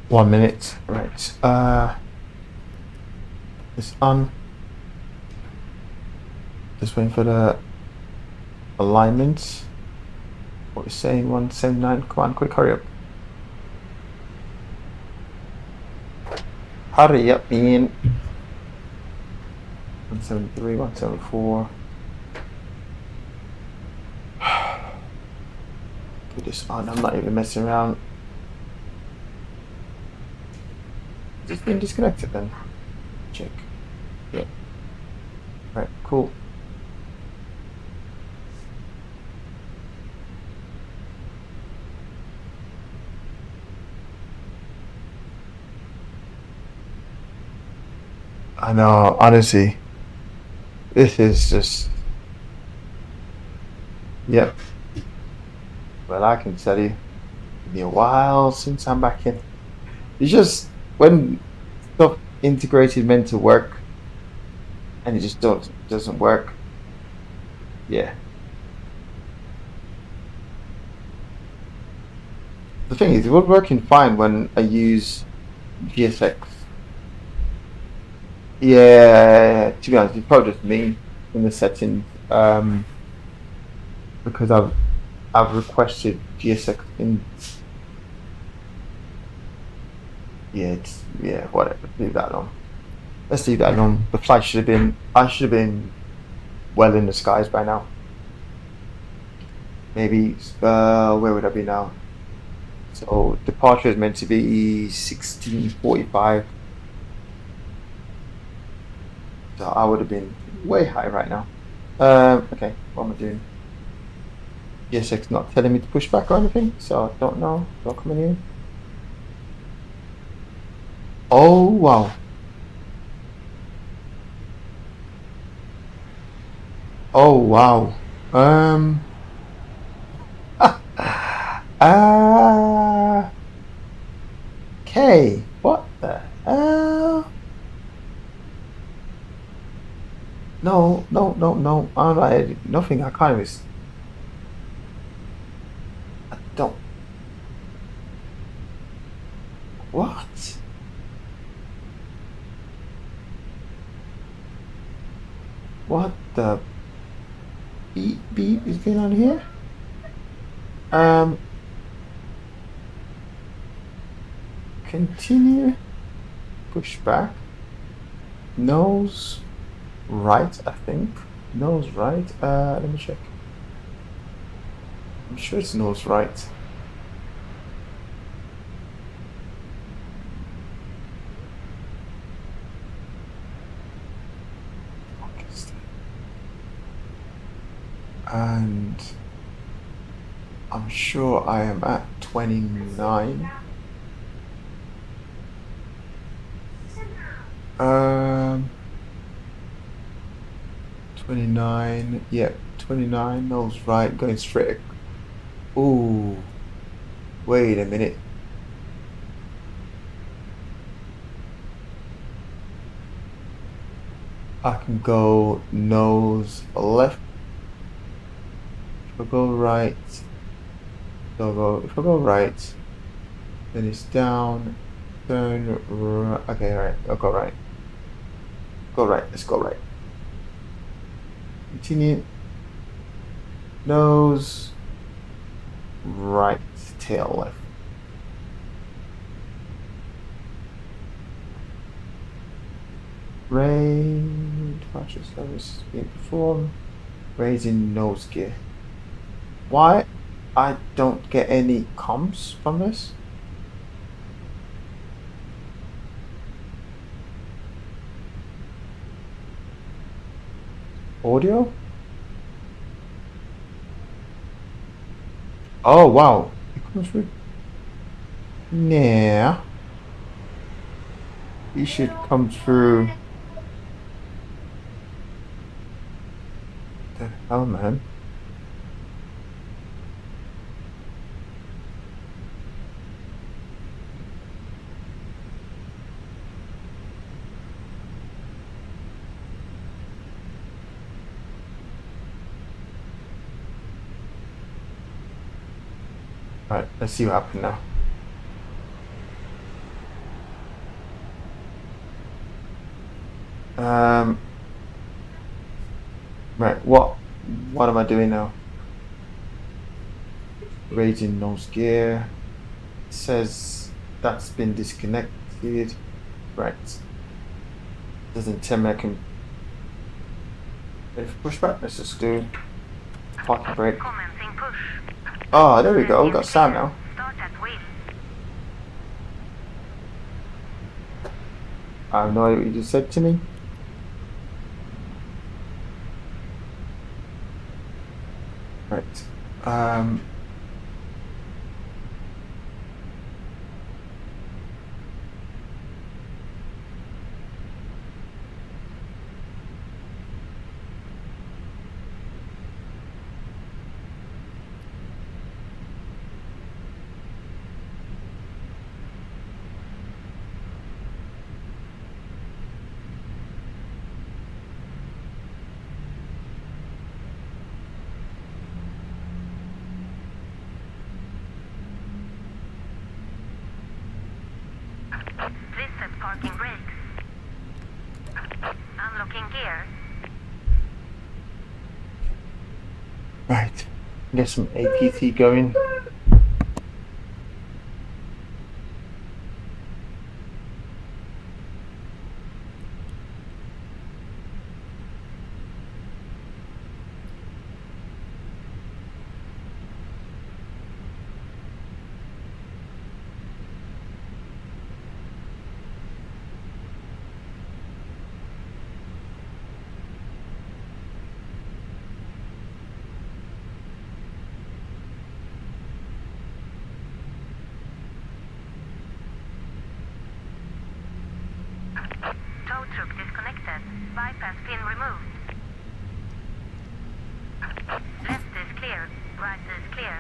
Speaker 4: One minute, right. It's on. Just waiting for the alignments. What we're saying, 179. Come on, quick, hurry up. Hurry up, man. 173, 174. Put this on. I'm not even messing around. Is this been disconnected then? Check. Yeah. Right, cool. I know, honestly. This is just... Yep. Well, I can tell you, it's been a while since I'm back in. It's just when stuff integrated meant to work and it just doesn't work. Yeah. The thing is, it was working fine when I use GSX. Yeah, to be honest, it's probably just me in the settings, because I've requested GSX in. Yeah, whatever. Leave that alone. Let's leave that alone. The flight should have been. I should have been well in the skies by now. Maybe. Where would I be now? So departure is meant to be 16:45. So I would have been way high right now. Okay, what am I doing? GSX not telling me to push back or anything, so I don't know. Don't come in here. Oh wow. Oh wow. Okay. What the hell? No. I'm not nothing. I can't even. I don't. What? What the beep is going on here? Continue. Push back. Nose right, I think. Nose right. Let me check. I'm sure it's nose right. And I'm sure I am at 29. 29, yeah, 29, nose right, going straight. Ooh, wait a minute. I can go nose left. If I go right, if I go right, then it's down, turn right. Okay, right, I'll go right. Go right, let's go right. Continue. Nose right, tail left. Departure service being performed. Raising nose gear. Why I don't get any comms from this? Audio? Oh wow, it comes through. Nah, it should come through. What the hell, man? Alright, let's see what happened now. Right, what am I doing now? Raising nose gear. It says that's been disconnected. Right. Doesn't tell me I can. If push back, let's just do parking brake.
Speaker 3: Commencing push.
Speaker 4: Oh, there we go. We've got sound now.
Speaker 3: Start at wheel.
Speaker 4: I have no idea what you just said to me. Right.
Speaker 3: Please set parking brakes. Unlocking gear.
Speaker 4: Right. Get some APT going.
Speaker 3: Tow truck disconnected. Bypass pin removed. Left is clear. Right is clear.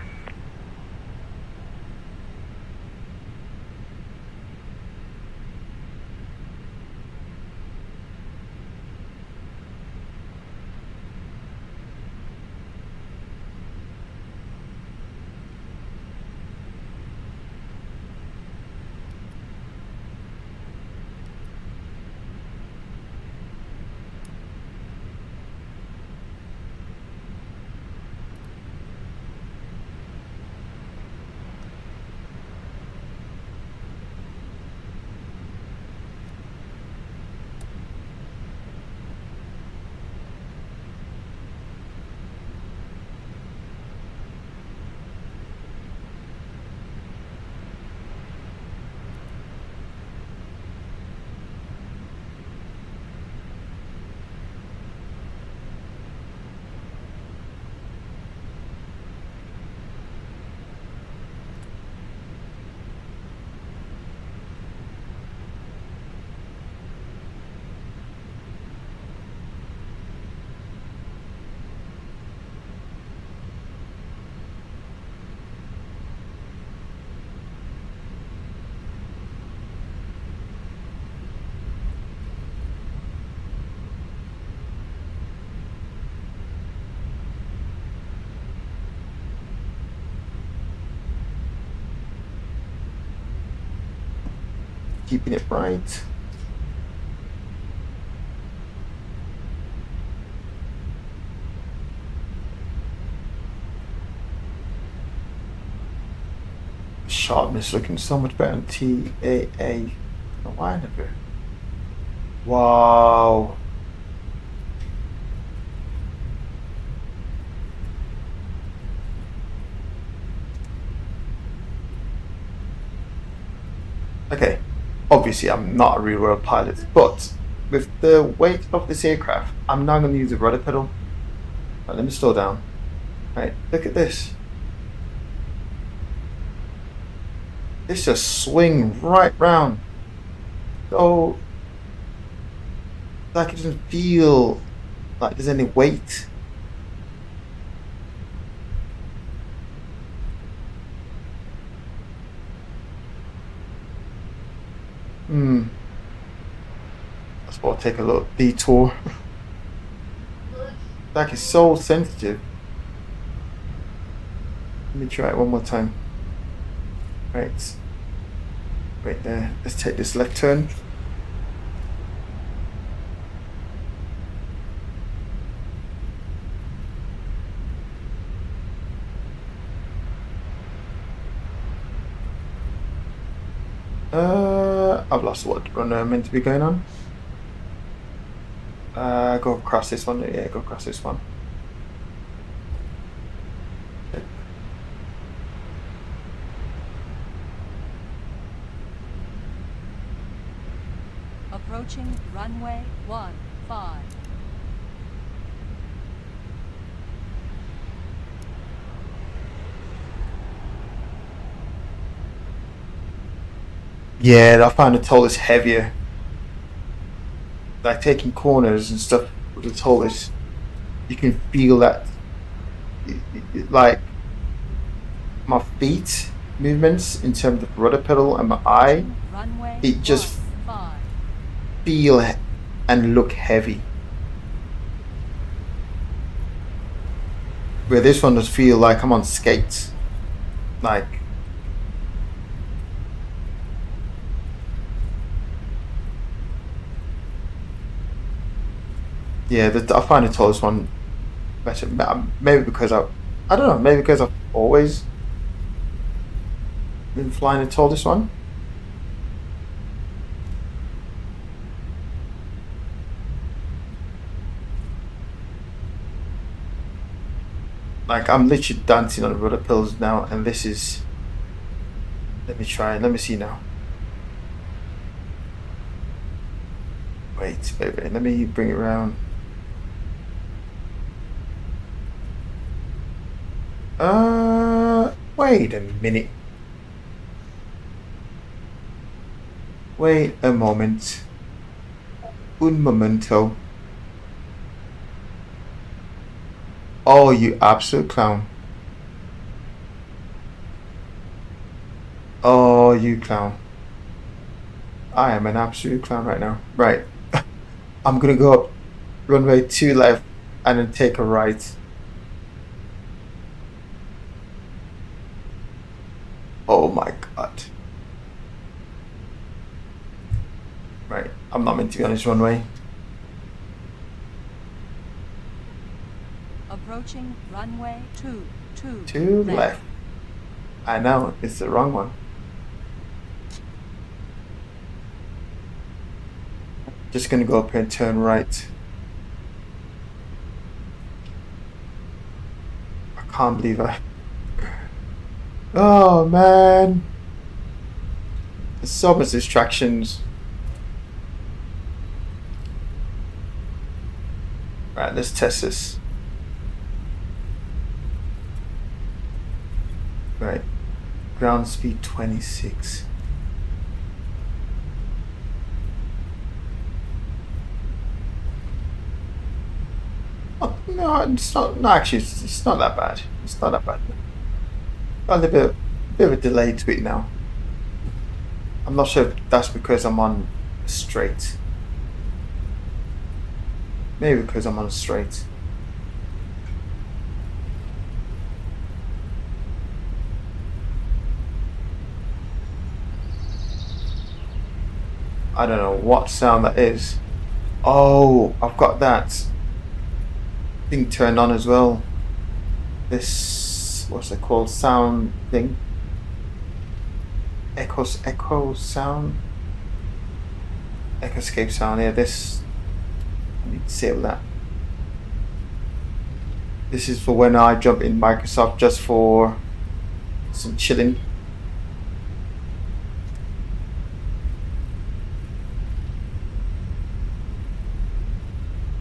Speaker 4: Keeping it bright. Sharpness looking so much better on TAA. The line of it. Wow. Okay. Obviously, I'm not a real world pilot, but with the weight of this aircraft, I'm now going to use the rudder pedal. Right, let me slow down. Right, look at this. This just swing right round. So, like it doesn't feel like there's any weight. I suppose I'll take a little detour. Like it's so sensitive. Let me try it one more time. Right. Right there. Let's take this left turn. I've lost what run I'm meant to be going on. Go across this one. Yeah, go across this one.
Speaker 9: Approaching runway 15.
Speaker 4: Yeah, I find the toll is heavier. Like taking corners and stuff with the toll is, you can feel that, like my feet movements in terms of rudder pedal and my eye,
Speaker 9: Runway
Speaker 4: it just
Speaker 9: 15.
Speaker 4: feel and look heavy. Where this one does feel like I'm on skates. Like, yeah, I find the tallest one better. Maybe because I don't know. Maybe because I've always been flying the tallest one. Like, I'm literally dancing on the rudder pedals now, and this is. Let me try. Let me see now. Wait, baby. Let me bring it around. Wait a minute. Wait a moment. Un momento. Oh, you absolute clown. Oh, you clown. I am an absolute clown right now. Right. I'm gonna go up runway 2 left and then take a right. Oh my god. Right, I'm not meant to be on this runway.
Speaker 9: Approaching runway 2
Speaker 4: 2 left. I know, it's the wrong one. Just gonna go up here and turn right. I can't believe I. Oh man. There's so much distractions. Right, let's test this. Right, ground speed 26. Oh, no, it's not. No, actually, it's not that bad. It's not that bad. Got a little bit of a delay to it now. I'm not sure if that's because I'm on straight. Maybe because I'm on straight. I don't know what sound that is. Oh, I've got that thing turned on as well. This, what's it called? Sound thing. Echo sound. Echoscape sound. Yeah, this. I need to save that. This is for when I jump in Microsoft just for some chilling.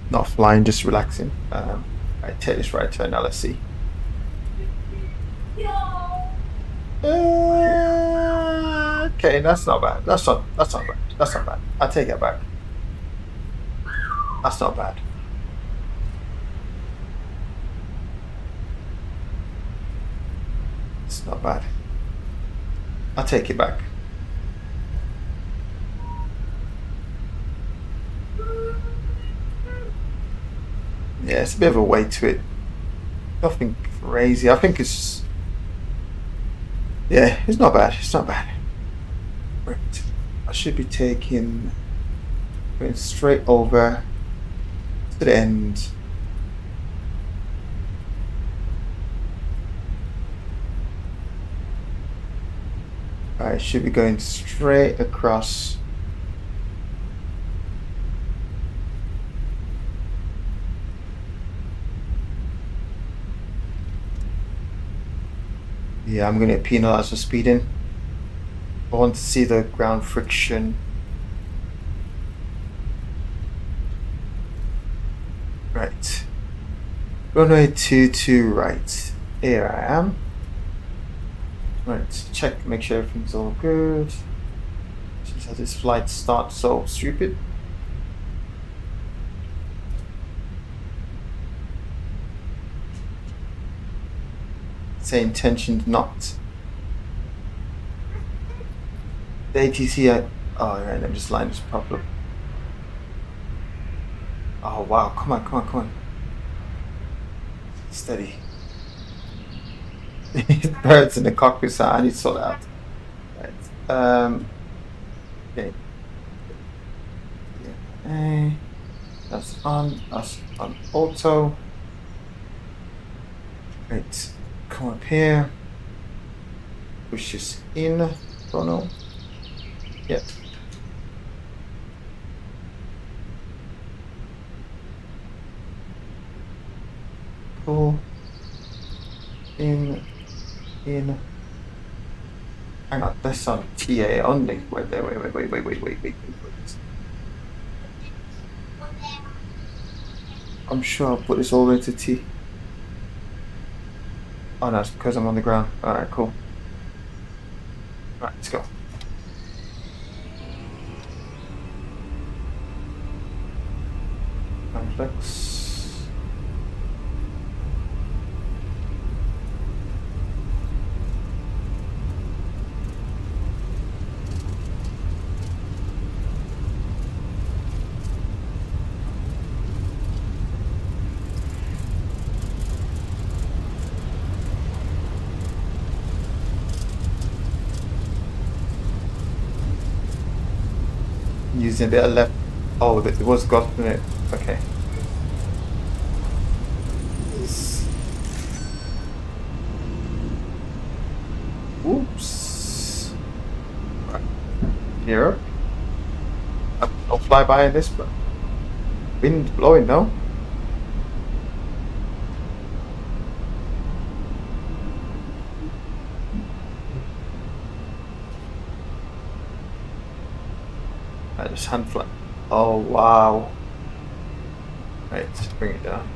Speaker 4: Not flying, just relaxing. I take this right turn now. Let's see. Okay, that's not bad. That's not bad. That's not bad. I take it back. That's not bad. It's not bad. I take it back. Yeah, it's a bit of a weight to it. Nothing crazy. I think it's. Yeah, it's not bad. It's not bad. Right. I should be going straight over to the end. I should be going straight across Yeah, I'm gonna get penalized for speeding. I want to see the ground friction. Right. Runway 22 right. Here I am. Right, check, make sure everything's all good. Since this flight starts so stupid. Say intentioned not. The ATC, oh right, let me just line this properly. Oh wow, come on. Steady. Birds in the cockpit, so I need to sort it out. Right. Okay. Yeah. That's on auto. Right. Come up here. Push this in. Chrono. Yep. Pull. In. Hang on, that's on TA only. Wait. I'm sure I'll put this all the way to T. Oh no, it's because I'm on the ground. Alright, cool. Alright, let's go. Complex. Using a bit of left. Oh, it was got in it. Okay. Oops. Right. Here. I'll fly by in this, but wind blowing, no? I just hand fly. Oh wow. Right, let's bring it down.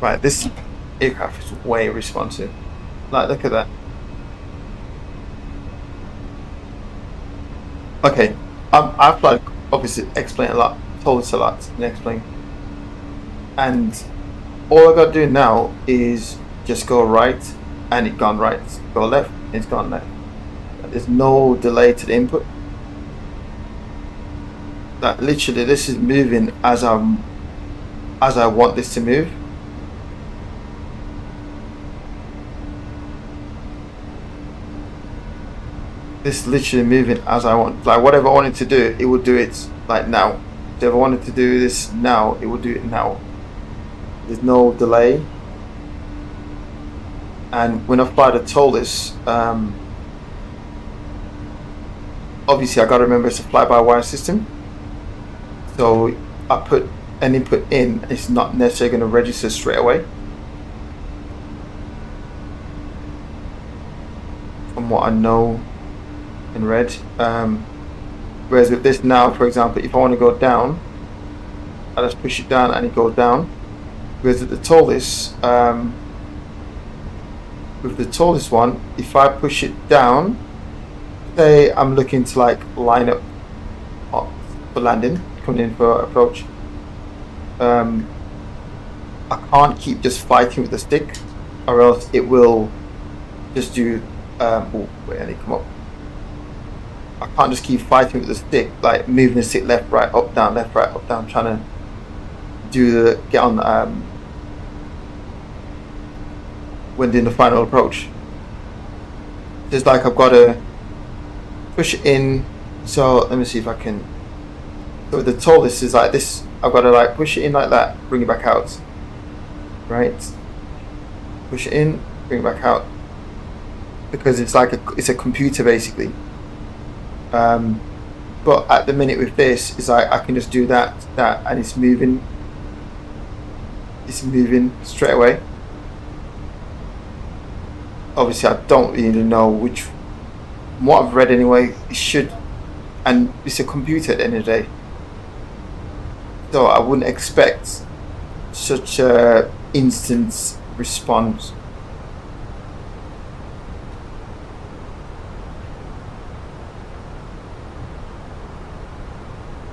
Speaker 4: Right, this aircraft is way responsive. Like, look at that. Okay, I've like obviously explained a lot, told us a lot, and explained. And all I got to do now is just go right, and it's gone right. Go left, it's gone left. There's no delay to the input. That literally, this is moving as I want this to move. This is literally moving as I want. Like whatever I wanted to do, it would do it like now. So if I wanted to do this now, it would do it now. There's no delay. And when I fly the TOLIS, obviously I got to remember it's a fly-by-wire system. So I put an input in, it's not necessarily going to register straight away. From what I know in red. Whereas with this now, for example, if I want to go down, I just push it down and it goes down. Whereas with the TOLIS, one, if I push it down, say I'm looking to like line up for landing, coming in for approach, I can't keep just fighting with the stick, or else it will just do. Oh wait, I need to come up. I can't just keep fighting with the stick, like moving the stick left, right, up, down, left, right, up, down, trying to get on when doing the final approach. It's like I've got to push it in. So let me see if I can. So the TOLIS is like this. I've got to like push it in like that, bring it back out. Right. Push it in, bring it back out, because it's like it's a computer basically. But at the minute with this, it's like I can just do that, and it's moving. It's moving straight away. Obviously, I don't really know which. From what I've read anyway, it should, and it's a computer at the end of the day. So I wouldn't expect such a instant response.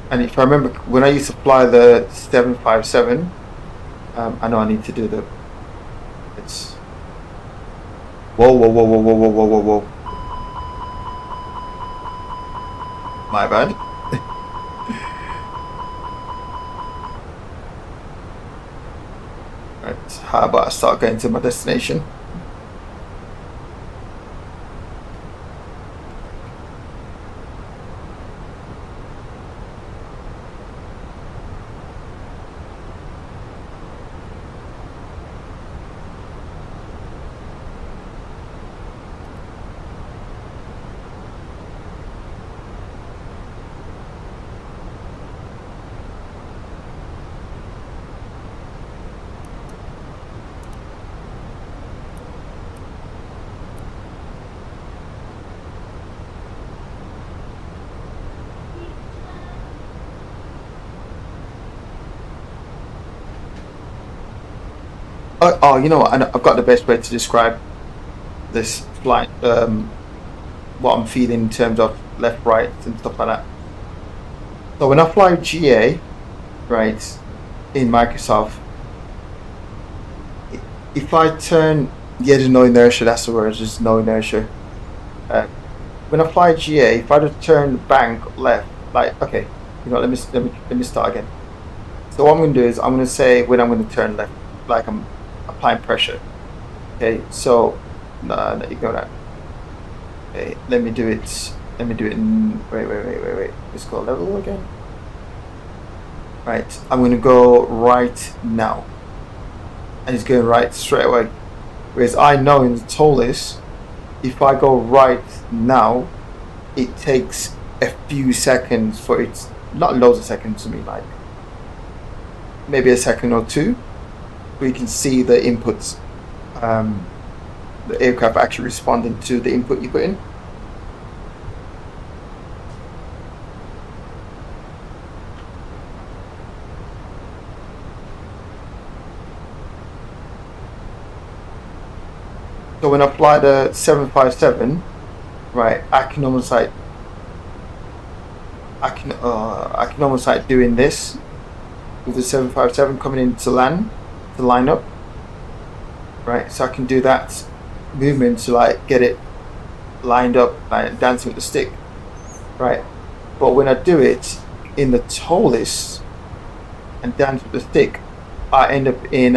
Speaker 4: And if I remember, when I used to fly the 757, I know I need to do the. It's. Whoa, whoa, whoa, whoa, whoa, whoa, whoa, whoa, whoa. My bad. Right, how about I start getting to my destination? Oh, you know what? I've got the best way to describe this flight. What I'm feeling in terms of left, right, and stuff like that. So when I fly GA, right, in Microsoft, if I turn, yeah, there's no inertia. That's the word. There's no inertia. When I fly GA, if I just turn the bank left, like, okay, you know, let me start again. So what I'm going to do is I'm going to say when I'm going to turn left, like I'm applying pressure. Okay, so no, ignore that. Okay, let me do it in wait. Let's go level again. Right, I'm gonna go right now. And it's going right straight away. Whereas I know in the TOLIS, if I go right now, it takes a few seconds for it, not loads of seconds to me, like maybe a second or two, where you can see the inputs, the aircraft actually responding to the input you put in. So when I fly the 757, right, I can almost like doing this with the 757 coming in to land, to line up, right? So I can do that movement to like get it lined up, like dancing with the stick, right? But when I do it in the TOLIS and dance with the stick, I end up in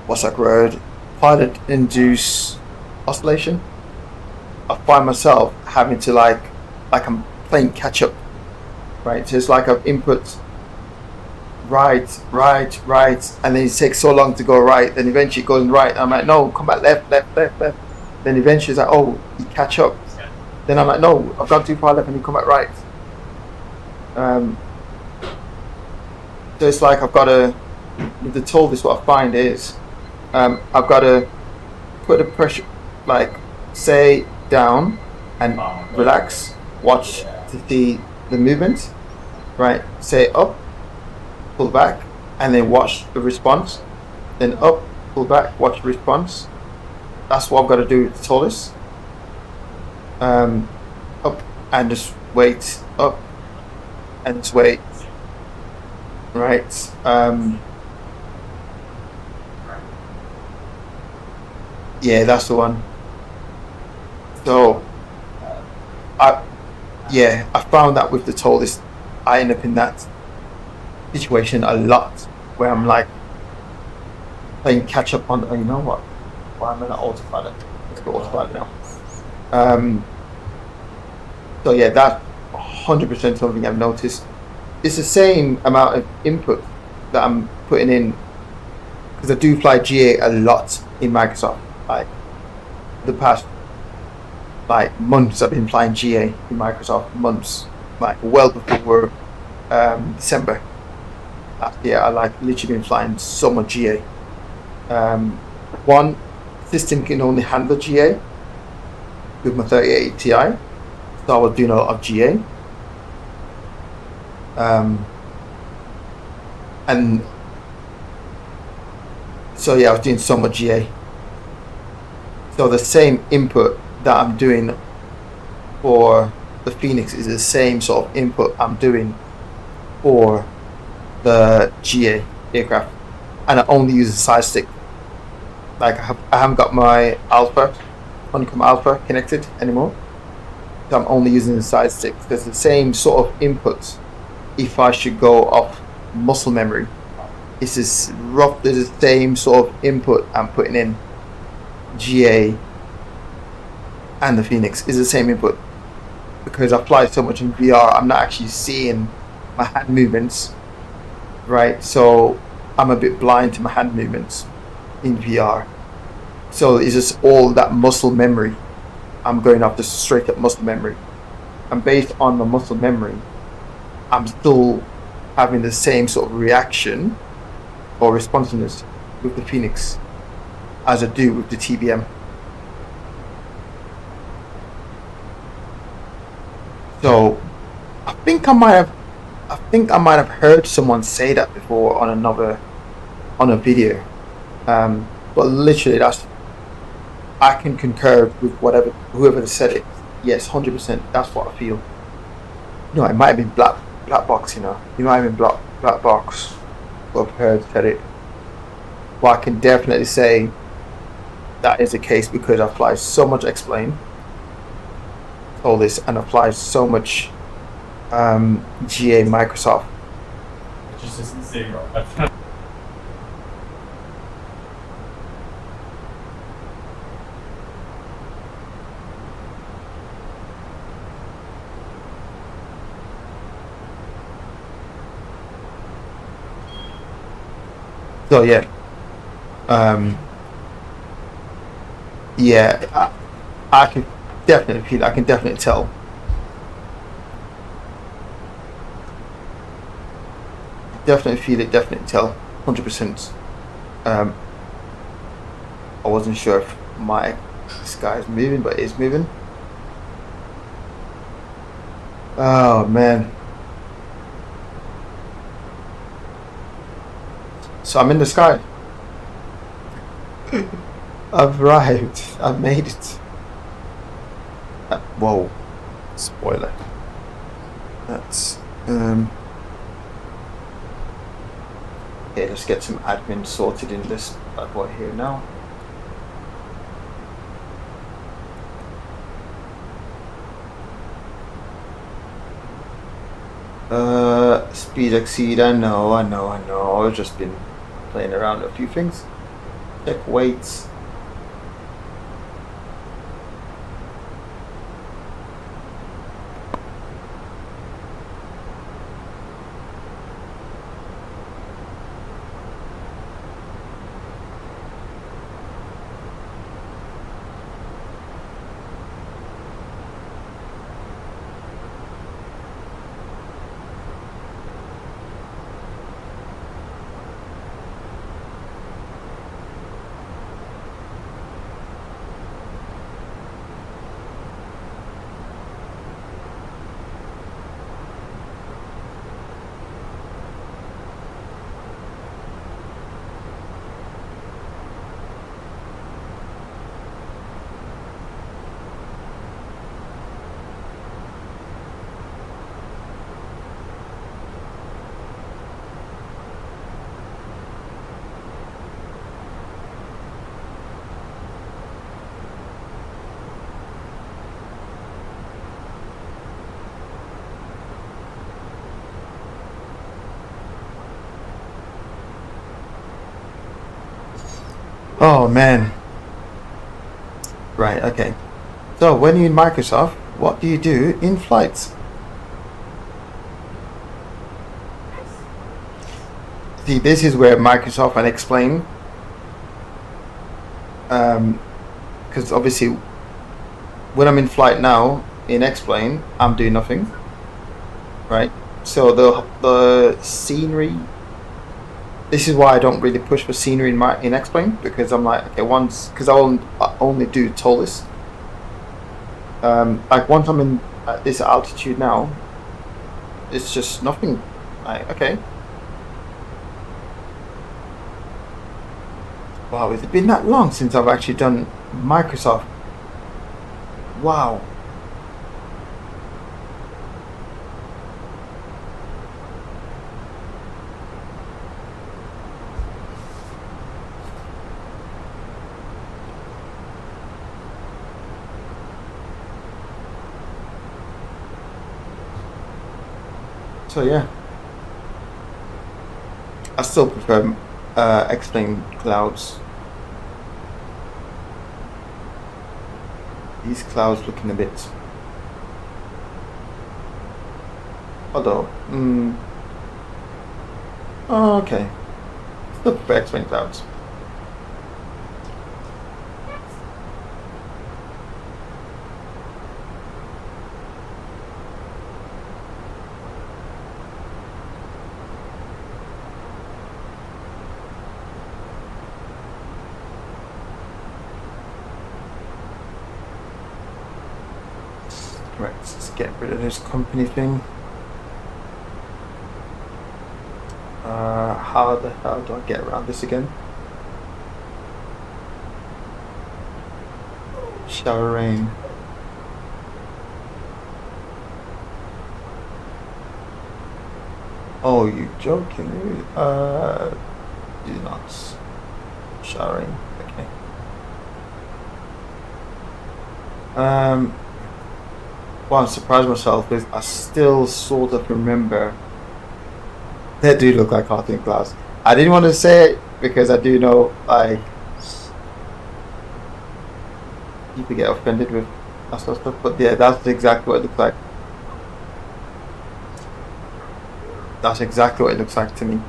Speaker 4: what's that word? Pilot induced oscillation. I find myself having to like I'm playing catch up, right? So it's like I've input right, and then it takes so long to go right, then eventually it goes right. I'm like, no, come back left. Then eventually it's like, oh, you catch up. Then I'm like, no, I've gone too far left and you come back right. So it's like I've got to, with the TOLIS, what I find is I've got to put the pressure, like say down and relax, watch to see the movement, right? Say up, pull back, and then watch the response. Then up, pull back, watch the response. That's what I've got to do with the TOLIS. Up and just wait, up and just wait, right? Yeah, that's the one. So I found that with the TOLIS, I end up in that situation a lot where I'm like playing catch up on, you know what, why am I not autopilot? Let's go autopilot now. So yeah, that 100% something I've noticed. It's the same amount of input that I'm putting in because I do fly GA a lot in Microsoft. Like the past like months, I've been flying GA in Microsoft. Months, like well before December last year. I like literally been flying so much GA. One system can only handle GA with my 3080 Ti, so I was doing a lot of GA. And so yeah, I was doing so much GA. So the same input that I'm doing for the Fenix is the same sort of input I'm doing for the GA aircraft, and I only use a side stick. Like I haven't got my Alpha, Honeycomb Alpha connected anymore, so I'm only using the side stick. There's the same sort of inputs. If I should go off muscle memory, it's just roughly the same sort of input I'm putting in GA and the Fenix is the same input, because I fly so much in VR. I'm not actually seeing my hand movements, right? So I'm a bit blind to my hand movements in VR. So it's just all that muscle memory. I'm going off just straight up muscle memory, and based on the muscle memory, I'm still having the same sort of reaction or responsiveness with the Fenix as I do with the TBM. So I think I might have heard someone say that before on a video, but literally I can concur with whoever said it. Yes, 100%. That's what I feel. It might have been black box. It might have been black box. Who I've heard said it. But I can definitely say that is the case, because I fly so much X-Plane, all this, and I fly so much GA Microsoft.
Speaker 10: It just isn't seeing right.
Speaker 4: So yeah, yeah, I can definitely feel. I can definitely tell. Definitely feel it. Definitely tell. 100%. I wasn't sure if my sky is moving, but it is moving. Oh man. So I'm in the sky. I've arrived. I've made it. Whoa. Spoiler. That's okay, let's get some admin sorted in this bad boy here now. Speed exceed, I know. I've just been playing around with a few things. Check weights. Oh man. Right, okay. So when you're in Microsoft, what do you do in flights? See, this is where Microsoft and Explain because obviously when I'm in flight now in X-plane, I'm doing nothing, right? So the scenery. This is why I don't really push for scenery in X-plane, because I'm like, okay, because I only do tallest. Like once I'm in at this altitude now, it's just nothing. Like, okay. Wow, has it been that long since I've actually done Microsoft? Wow. So yeah, I still prefer X-plane clouds. These clouds looking a bit. Although, oh, okay. Still prefer X-plane clouds. Right, let's get rid of this company thing. How the hell do I get around this again? Shower rain. Oh, you joking? Do not. Showering. Okay. What I'm surprised myself is I still sort of remember that do look like cartoon clouds. I didn't want to say it because I do know like people get offended with that sort of stuff, but yeah, that's exactly what it looks like. That's exactly what it looks like to me.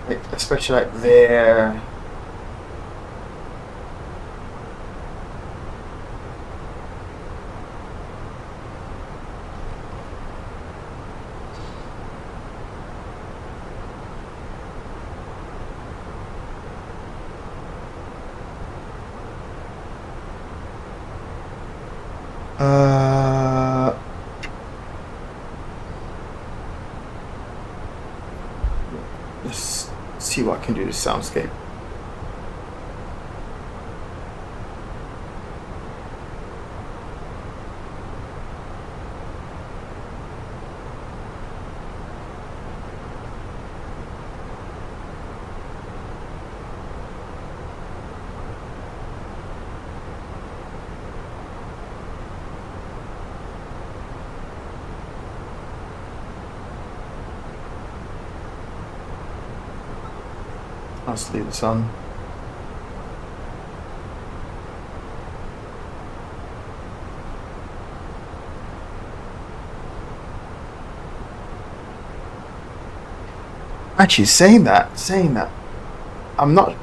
Speaker 4: Like, especially like there. Let's see what I can do to soundscape. Let's leave this on. Actually, saying that, I'm not.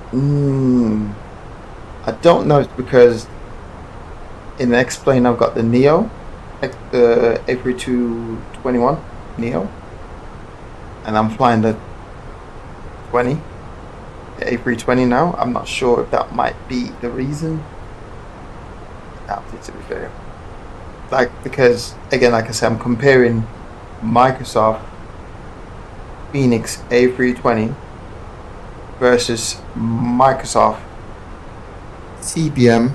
Speaker 4: I don't know if it's because in the X-plane I've got the Neo, like the A321 Neo, and I'm flying the 20. A320 now. I'm not sure if that might be the reason. To be fair, like, because again, like I said, I'm comparing Microsoft Fenix A320 versus Microsoft CBM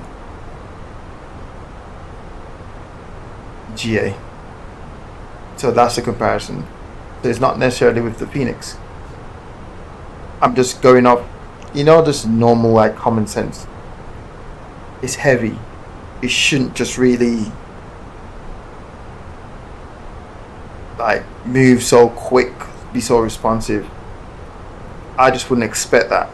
Speaker 4: GA. So that's the comparison. So it's not necessarily with the Fenix. I'm just going off, just normal, like, common sense. It's heavy. It shouldn't just really like move so quick, be so responsive. I just wouldn't expect that.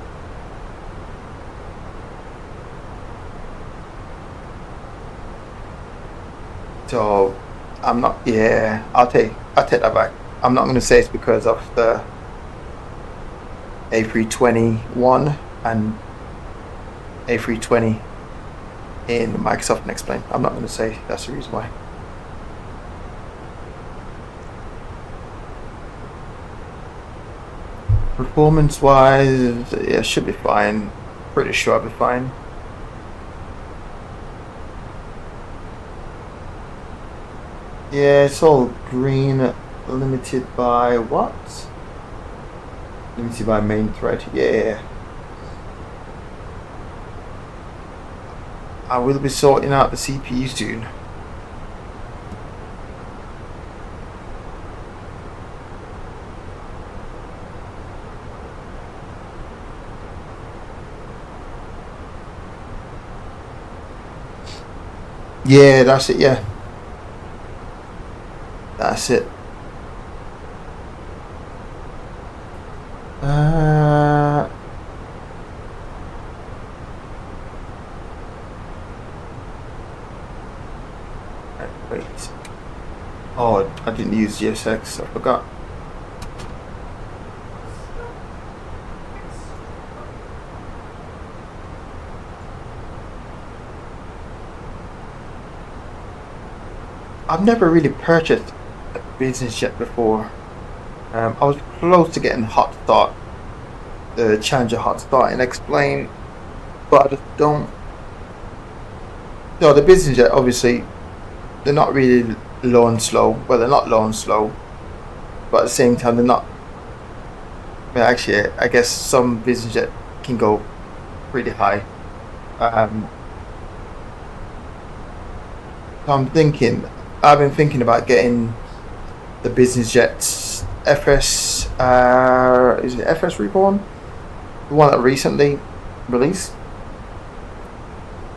Speaker 4: So I'm not. Yeah, I'll take that back. I'm not going to say it's because of the A321 and A320 in Microsoft Next Plane. I'm not going to say that's the reason why. Performance wise, yeah, should be fine. Pretty sure I'll be fine. Yeah, it's all green. Limited by what? Limited by main thread. Yeah. I will be sorting out the CPU soon. Yeah, that's it, yeah. That's it. Wait. Oh, I didn't use GSX, I forgot. I've never really purchased a business jet before. I was close to getting hot start, the Challenger hot start and X-Plane, but I just don't. No, the business jet, obviously, they're not really low and slow. Well, they're not low and slow, but at the same time, they're not. Well, actually, I guess some business jet can go pretty high. So I'm thinking. I've been thinking about getting the business jets FS. Is it FS Reborn? The one that recently released.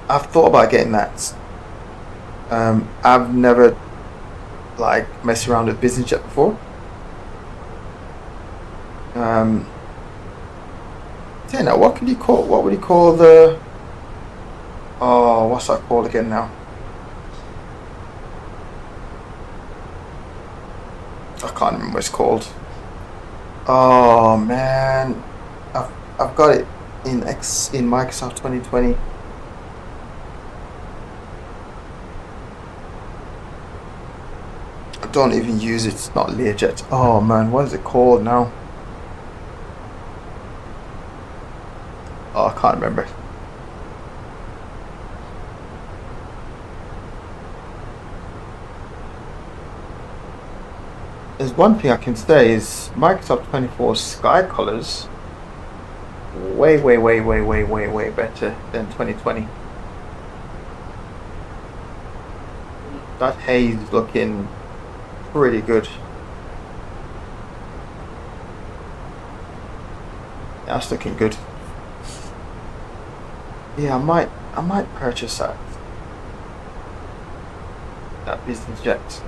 Speaker 4: I've thought about getting that. I've never like messed around with business jet before. Yeah, now what would you call the? Oh, what's that called again now? I can't remember what it's called. Oh man, I've got it in Microsoft 2020. I don't even use it. It's not Learjet. Oh man, what is it called now? Oh, I can't remember. There's one thing I can say is Microsoft 24 sky colors way better than 2020. That haze is looking pretty good. That's looking good. Yeah, I might purchase that business jet.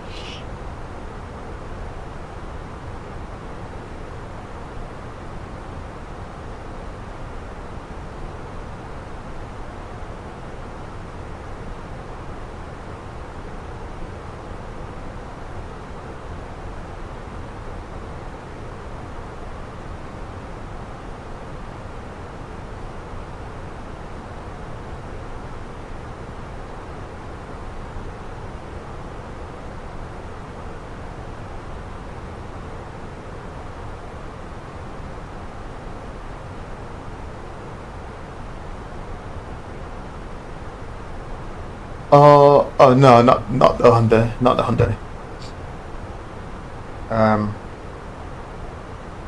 Speaker 4: Oh no, not the Honda, not the Honda.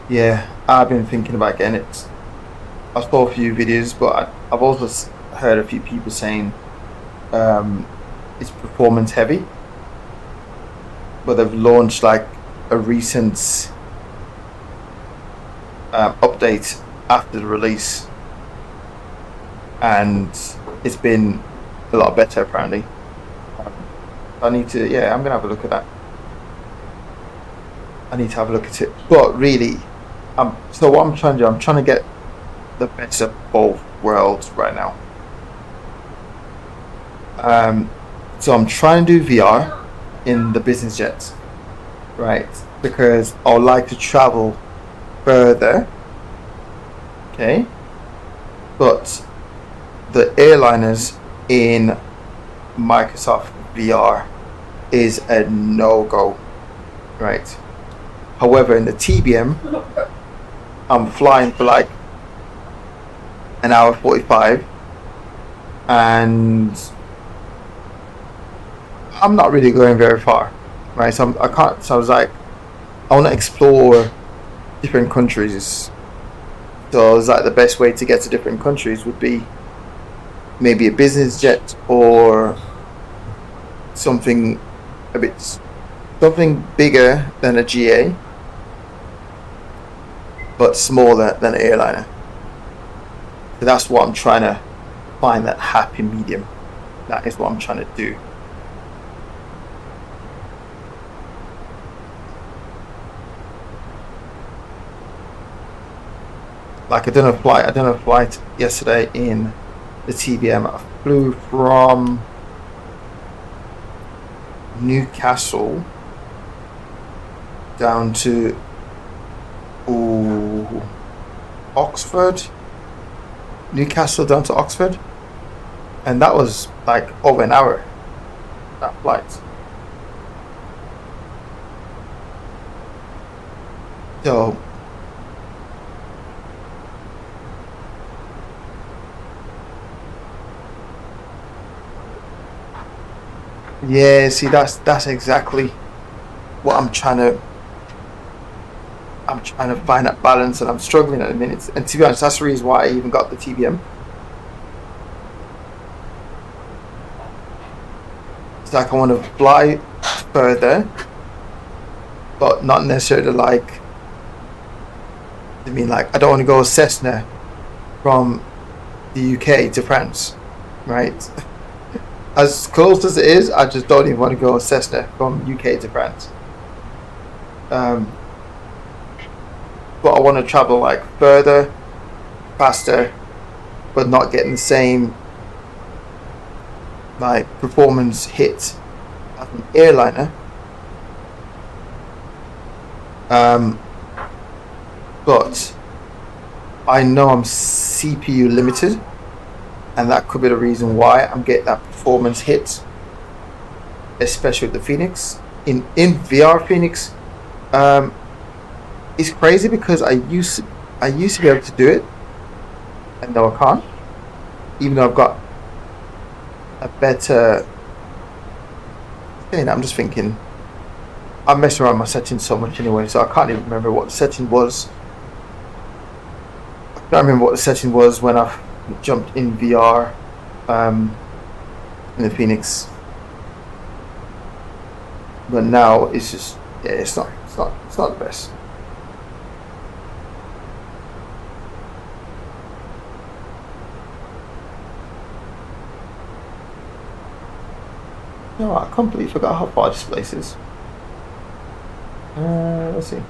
Speaker 4: Yeah, I've been thinking about getting it. I saw a few videos, but I've also heard a few people saying it's performance heavy, but they've launched like a recent update after the release, and it's been a lot better apparently. I need to, yeah, I'm gonna have a look at that. I need to have a look at it. But really, So what I'm trying to do, I'm trying to get the best of both worlds right now. So I'm trying to do VR in the business jets, right? Because I would like to travel further, okay? But the airliners in Microsoft VR is a no-go, right? However, in the TBM, I'm flying for like an hour 45, and I'm not really going very far, right? So I was like, I want to explore different countries. So I was like, the best way to get to different countries would be maybe a business jet or something bigger than a GA, but smaller than an airliner. So that's what I'm trying to find, that happy medium. That is what I'm trying to do. Like I done a flight yesterday in the TBM. I flew from Newcastle down to Oxford. Newcastle down to Oxford, and that was like over an hour, that flight. So yeah, see, that's exactly what I'm trying to find that balance, and I'm struggling at the minute. And to be honest, that's the reason why I even got the TBM. It's like I want to fly further, but not necessarily like, I mean, like I don't want to go Cessna from the UK to France, right? As close as it is, I just don't even want to go Cessna from UK to France. But I want to travel like further, faster, but not getting the same like performance hit as an airliner. But I know I'm CPU limited, and that could be the reason why I'm getting that performance hit, especially with the Fenix. In VR Fenix, it's crazy because I used to be able to do it, and now I can't, even though I've got a better thing. I'm just thinking, I mess around my settings so much anyway, so I can't even remember what the setting was. I can't remember what the setting was when I jumped in VR in the Fenix, but now it's just, yeah, it's not the best. No, I completely forgot how far this place is. Let's see.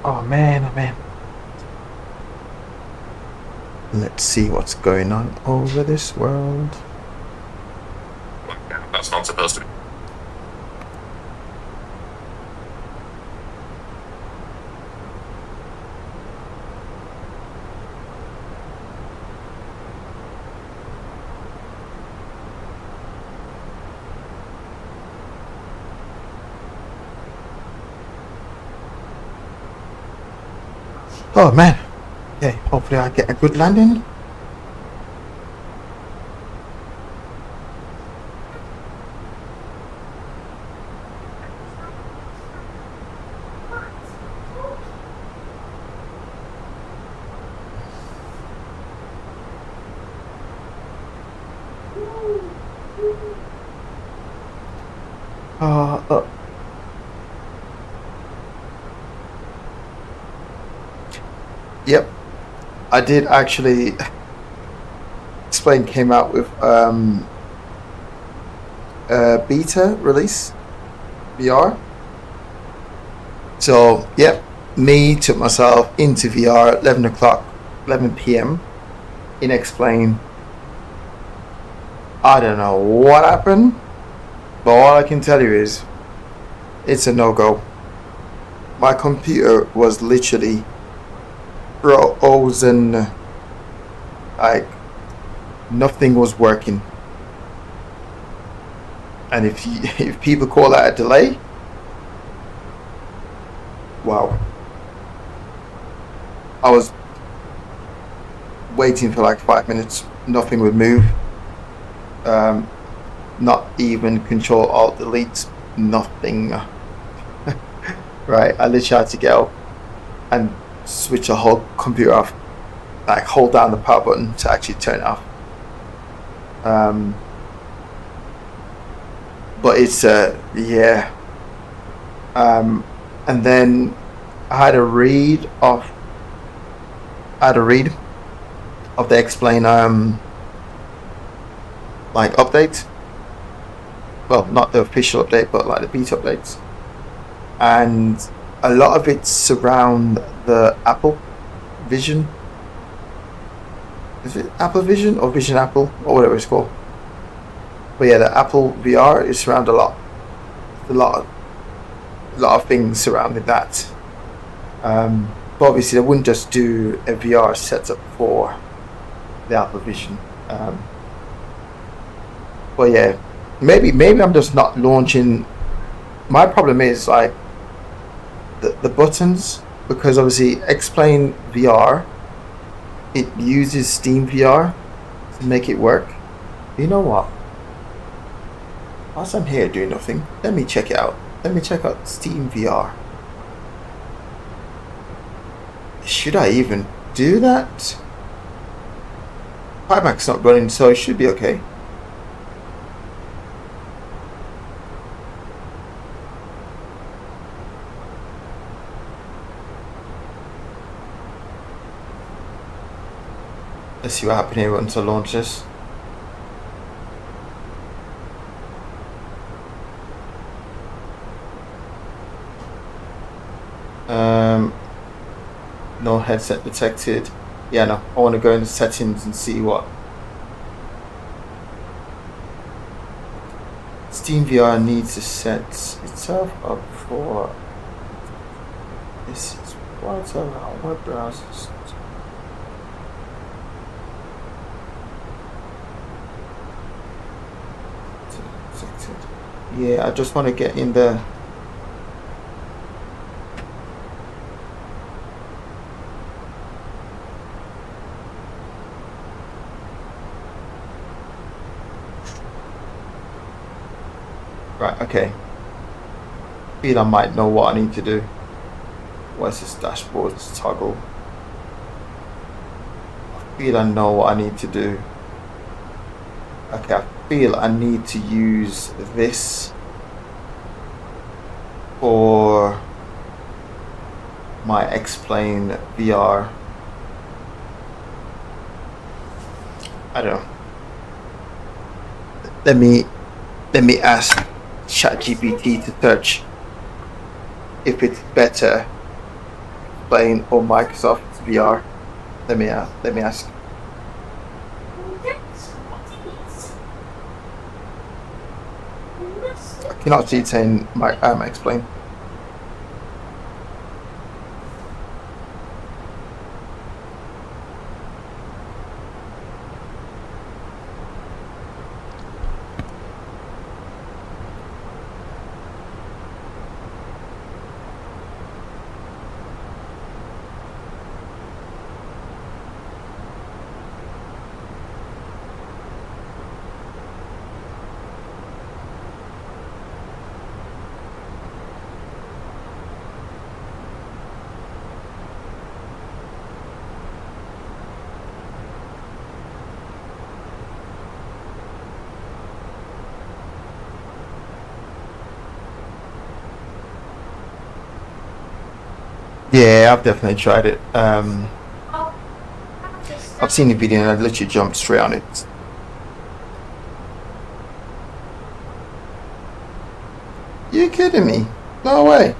Speaker 4: Oh man, oh man. Let's see what's going on over this world.
Speaker 11: That's not supposed to be.
Speaker 4: Oh man. Okay, hopefully I get a good landing. Yep, I did actually. Explain came out with a beta release VR. So yep, me took myself into VR at 11 p.m. in Explain. I don't know what happened, but all I can tell you is it's a no-go. My computer was literally frozen, like nothing was working. And if people call that a delay, wow. I was waiting for like 5 minutes, nothing would move. Not even Control Alt Delete, nothing. Right, I literally had to go and switch the whole computer off, like hold down the power button to actually turn it off. But it's yeah. And then I had a read of the Explain like update. Well, not the official update, but like the beta updates, and a lot of it's around the Apple Vision. Is it Apple Vision or Vision Apple or whatever it's called? But yeah, the Apple VR is around a lot of things surrounding that. But obviously, they wouldn't just do a VR setup for the Apple Vision. But yeah, maybe I'm just not launching. My problem is like the buttons, because obviously Explain VR, it uses Steam VR to make it work. You know what? Whilst I'm here doing nothing, let me check it out. Let me check out Steam VR. Should I even do that? iMac's not running, so it should be okay. Let's see what happens here once I launch this. No headset detected. Yeah, no, I want to go into settings and see what Steam VR needs to set itself up for. This is what's on web browsers. Yeah, I just want to get in the right, okay. I feel I might know what I need to do. Where's this dashboard? This toggle. I feel I know what I need to do. Okay, I feel I need to use this for my Explain VR. I don't know. Let me ask ChatGPT to search if it's better X-Plane or Microsoft VR? Let me ask. I cannot see it in my X-Plane. Yeah, I've definitely tried it. I've seen the video and I literally jumped straight on it. You kidding me? No way.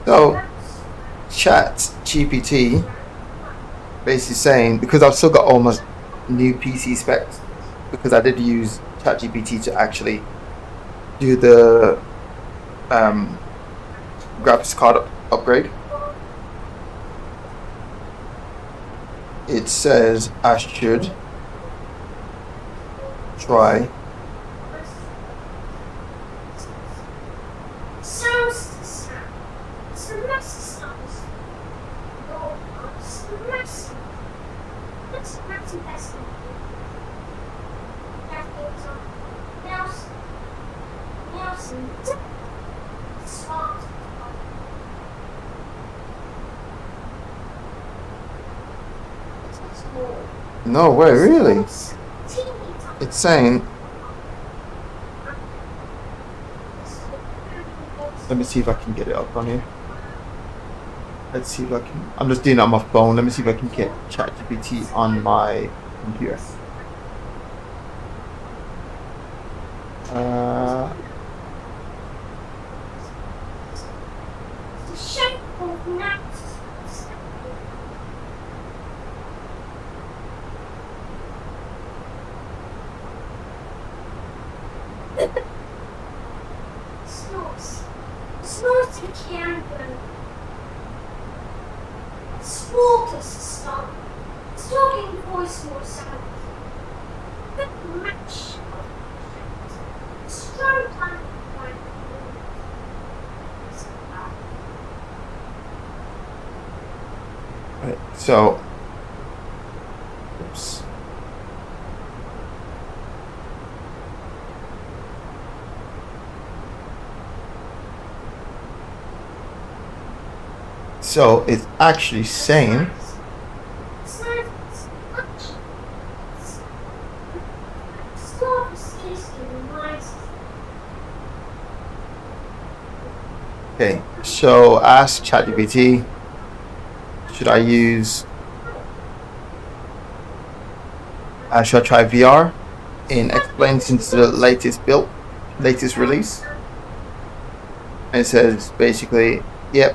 Speaker 4: So, Chat GPT basically saying, because I've still got almost new PC specs, because I did use Chat GPT to actually do the graphics card upgrade. It says I should try No way, really? It's saying, let me see if I can get it up on here. Let's see if I can, I'm just doing it on my phone. Let me see if I can get ChatGPT on my computer. Right, so, oops. So it's actually saying okay, so ask ChatGPT, should I try VR in X-Plane since the latest release? And it says basically, yep.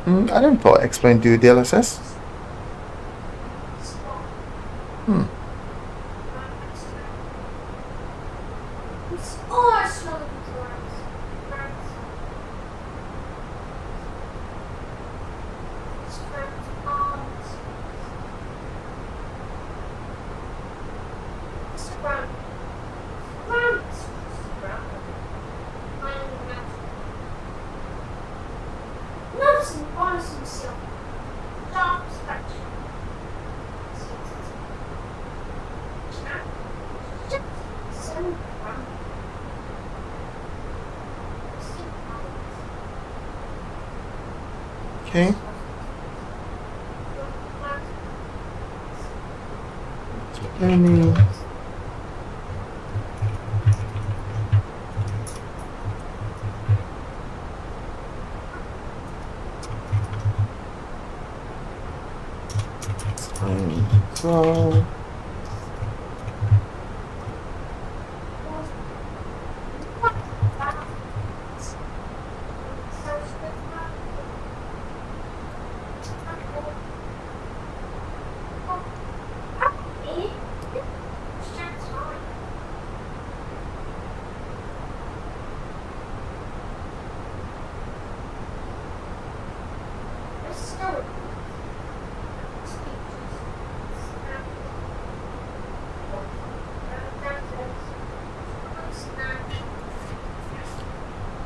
Speaker 4: I didn't thought explain do DLSS. Okay. Any so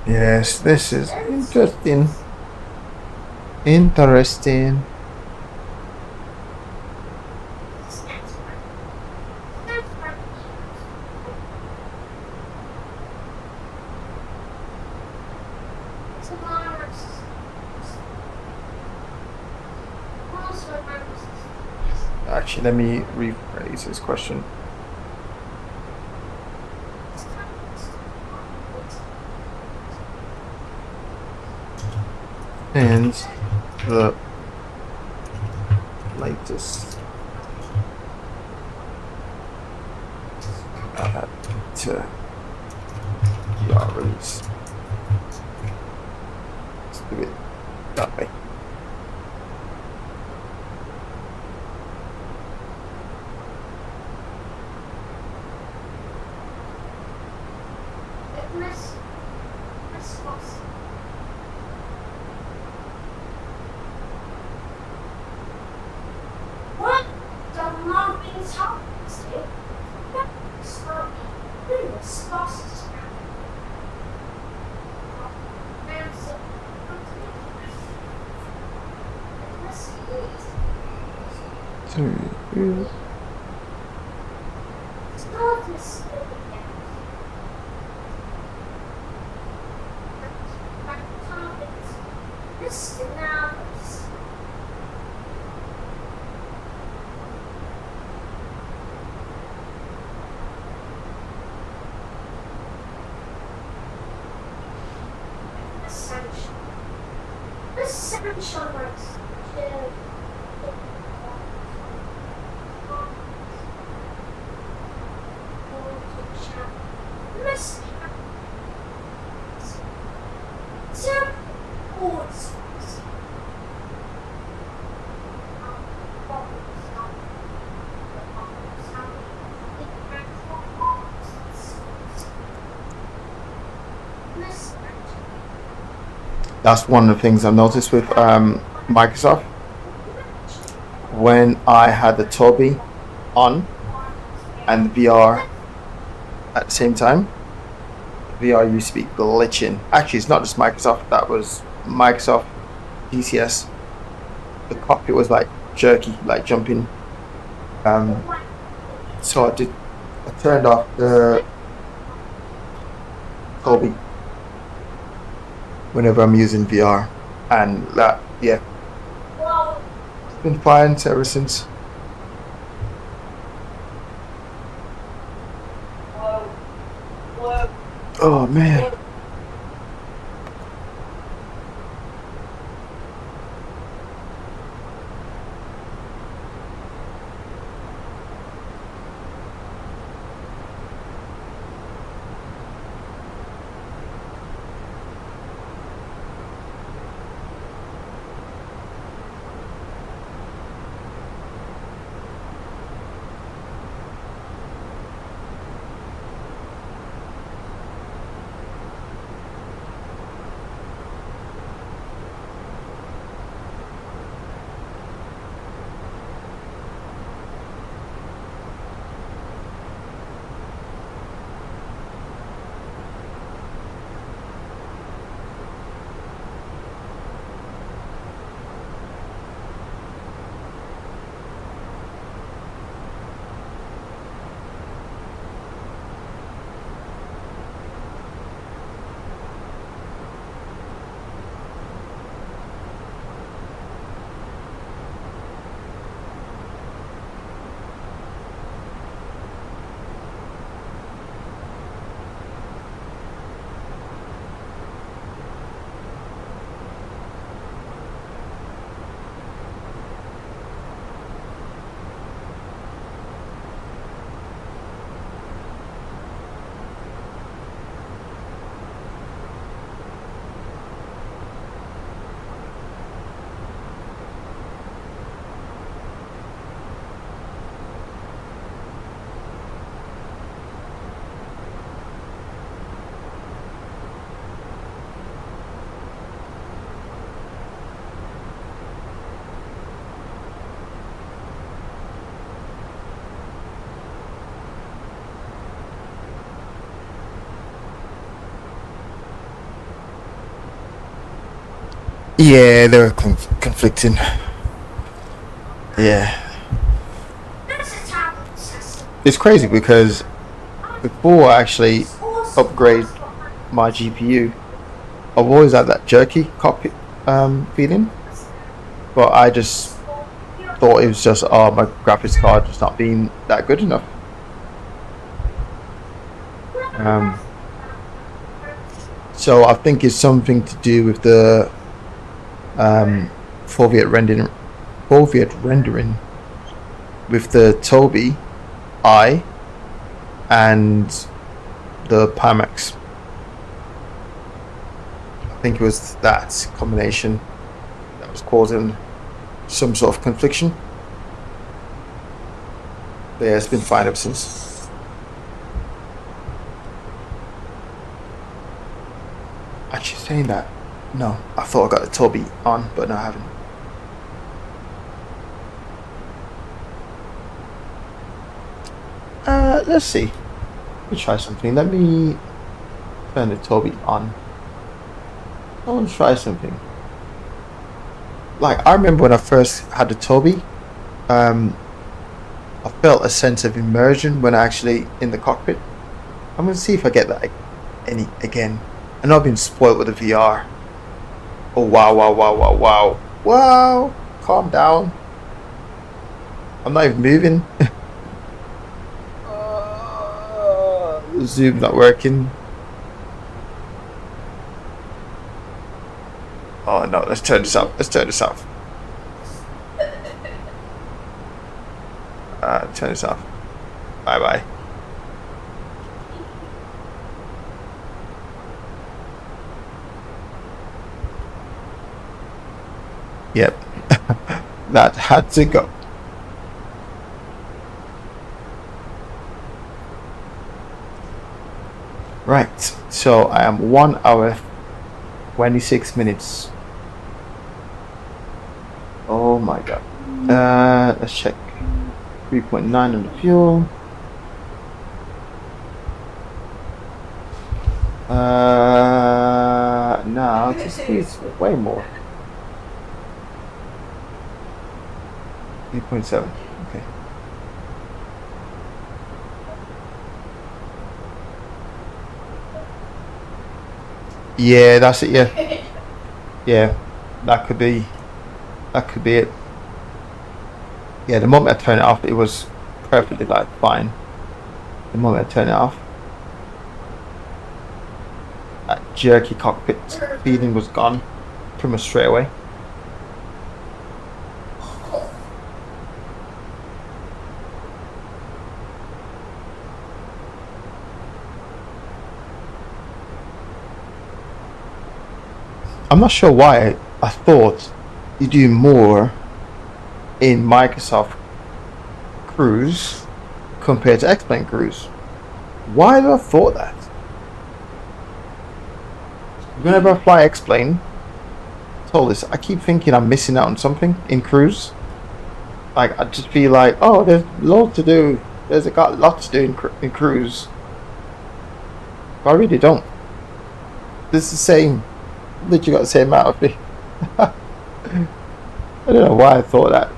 Speaker 4: yes, this is interesting. Interesting. Actually, let me rephrase this question. And the latest to VR release. Let's do it that way. That's one of the things I've noticed with Microsoft. When I had the Toby on and VR at the same time, VR used to be glitching. Actually, it's not just Microsoft, that was Microsoft, DCS. The cockpit was like jerky, like jumping. So I turned off the Toby whenever I'm using VR, and that, yeah, it's been fine ever since. Oh man. Yeah, they were conflicting. Yeah. It's crazy because before I actually upgrade my GPU, I've always had that jerky cockpit feeling, but I just thought it was just my graphics card just not being that good enough. So I think it's something to do with the foveate rendering with the Tobii I and the Pimax. I think it was that combination that was causing some sort of confliction. But yeah, it's been fine ever since. Actually, saying that, no, I thought I got the Tobii on, but no, I haven't. Let's see. Let me try something. Let me turn the Tobii on. I want to try something. Like, I remember when I first had the Tobii, I felt a sense of immersion when I actually in the cockpit. I'm gonna see if I get that again. I know I've been spoiled with the VR. Oh wow, wow, wow, wow, wow, wow! Calm down. I'm not even moving. The zoom's not working. Oh no, let's turn this up. Let's turn this off. Turn this off. Bye bye. Yep. That had to go. Right, so I am 1 hour 26 minutes. Oh my god. Let's check. 3.9 on the fuel. No, this is way more. 8.7. Okay. Yeah, that's it. Yeah, yeah, that could be it. Yeah, the moment I turned it off, it was perfectly like fine. The moment I turned it off, that jerky cockpit feeling was gone pretty much straight away. I'm not sure why I thought you do more in Microsoft Cruise compared to X-Plane Cruise. Why did I thought that? Whenever I fly X-Plane, I keep thinking I'm missing out on something in Cruise. Like, I just feel like, oh, there's loads to do. There's got lots to do in Cruise. But I really don't. This is the same. Literally got the same amount of me. I don't know why I thought that.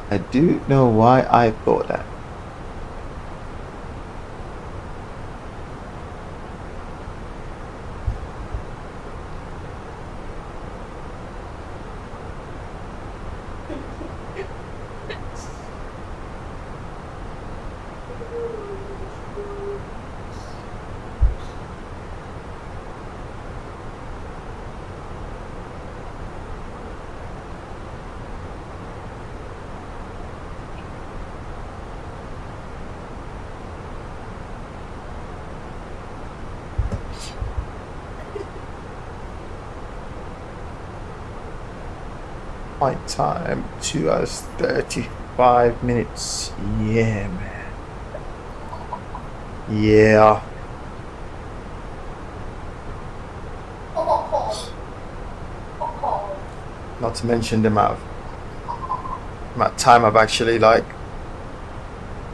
Speaker 4: I do know why I thought that. Flight time 2 hours 35 minutes. Yeah, man. Yeah. Not to mention the amount of time I've actually like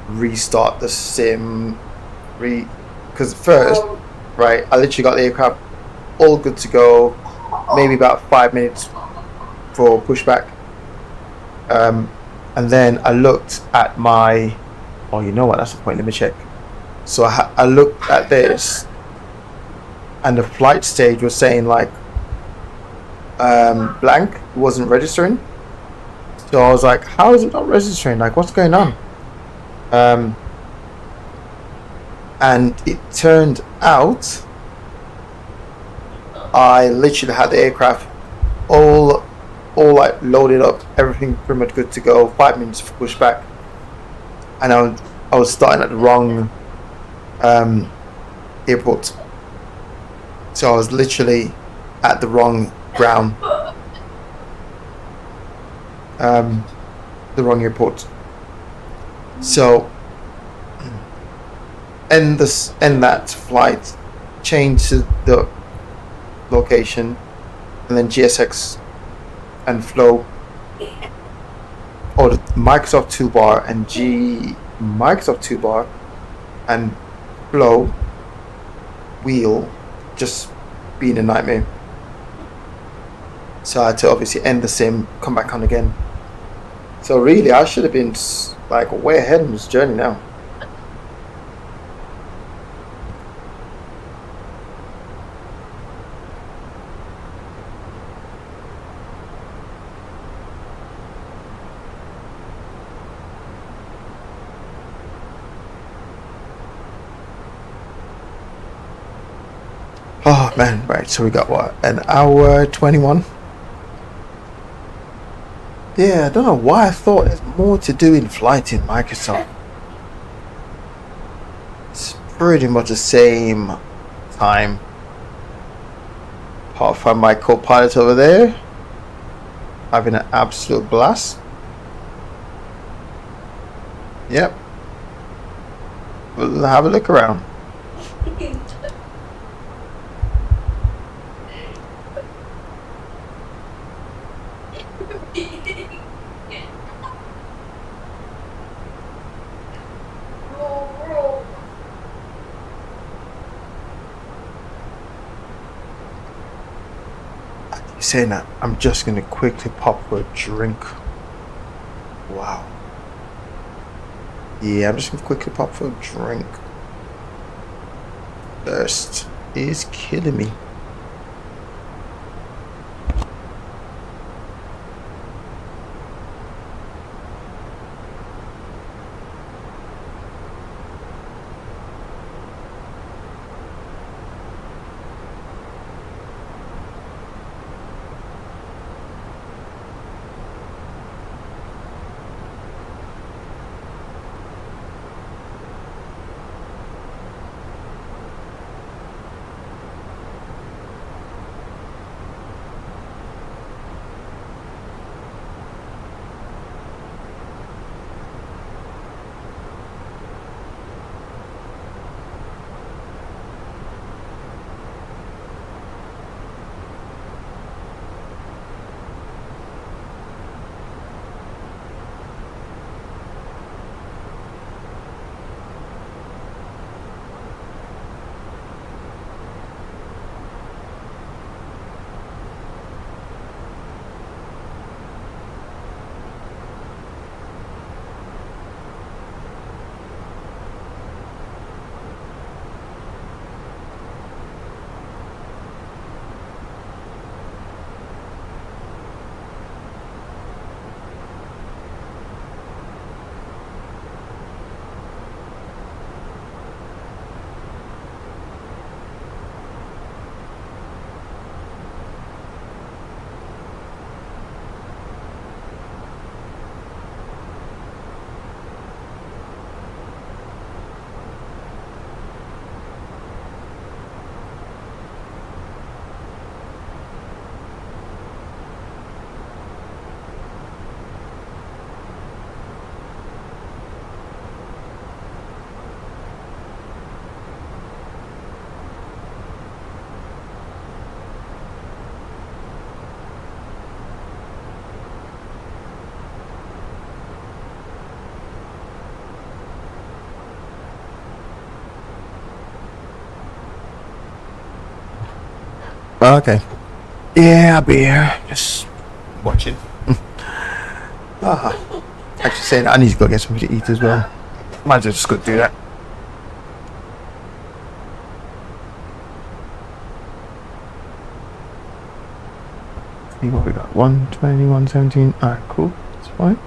Speaker 4: restart the sim because first, right, I literally got the aircraft all good to go, maybe about 5 minutes for pushback. And then I looked at my, oh, you know what, that's the point, let me check. So I looked at this, and the flight stage was saying like blank, it wasn't registering. So I was like, how is it not registering? Like, what's going on? And it turned out I literally had the aircraft all like loaded up, everything pretty much good to go, 5 minutes for pushback, and I was starting at the wrong airport. So I was literally at the wrong ground, the wrong airport. So end that flight, change to the location, and then GSX and Flow, or the Microsoft toolbar and Microsoft toolbar and Flow wheel just being a nightmare. So I had to obviously end the sim, come back on again. So really, I should have been like way ahead in this journey now. Oh man, right, so we got what, an hour 21? Yeah, I don't know why I thought there's more to do in flight in Microsoft. It's pretty much the same time. Apart from my co-pilot over there having an absolute blast. Yep. We'll have a look around. Saying that, I'm just gonna quickly pop for a drink. Wow. Yeah, I'm just gonna quickly pop for a drink. Thirst is killing me.
Speaker 11: Oh, okay. Yeah, I'll be here. Just watching. Actually saying I need to go get something to eat as well. Might as well just go do that. See what we got. 120, 117. Alright, cool. That's fine.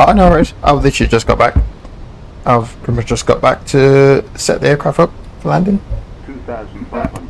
Speaker 4: Oh, no worries. I've literally just got back. I've pretty much just got back to set the aircraft up for landing.
Speaker 12: 2,500.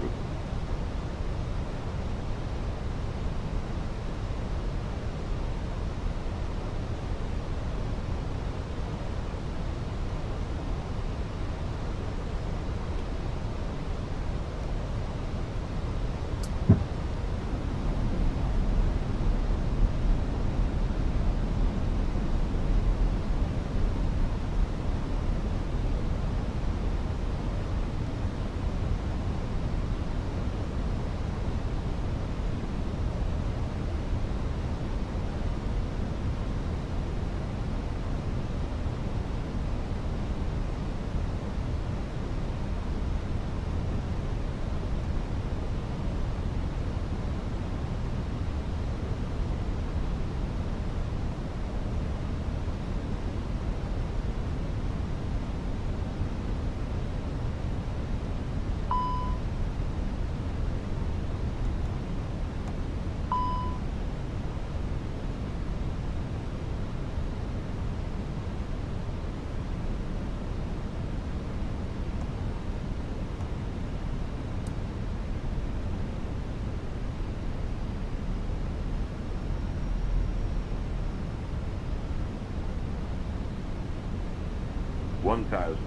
Speaker 12: $1,000.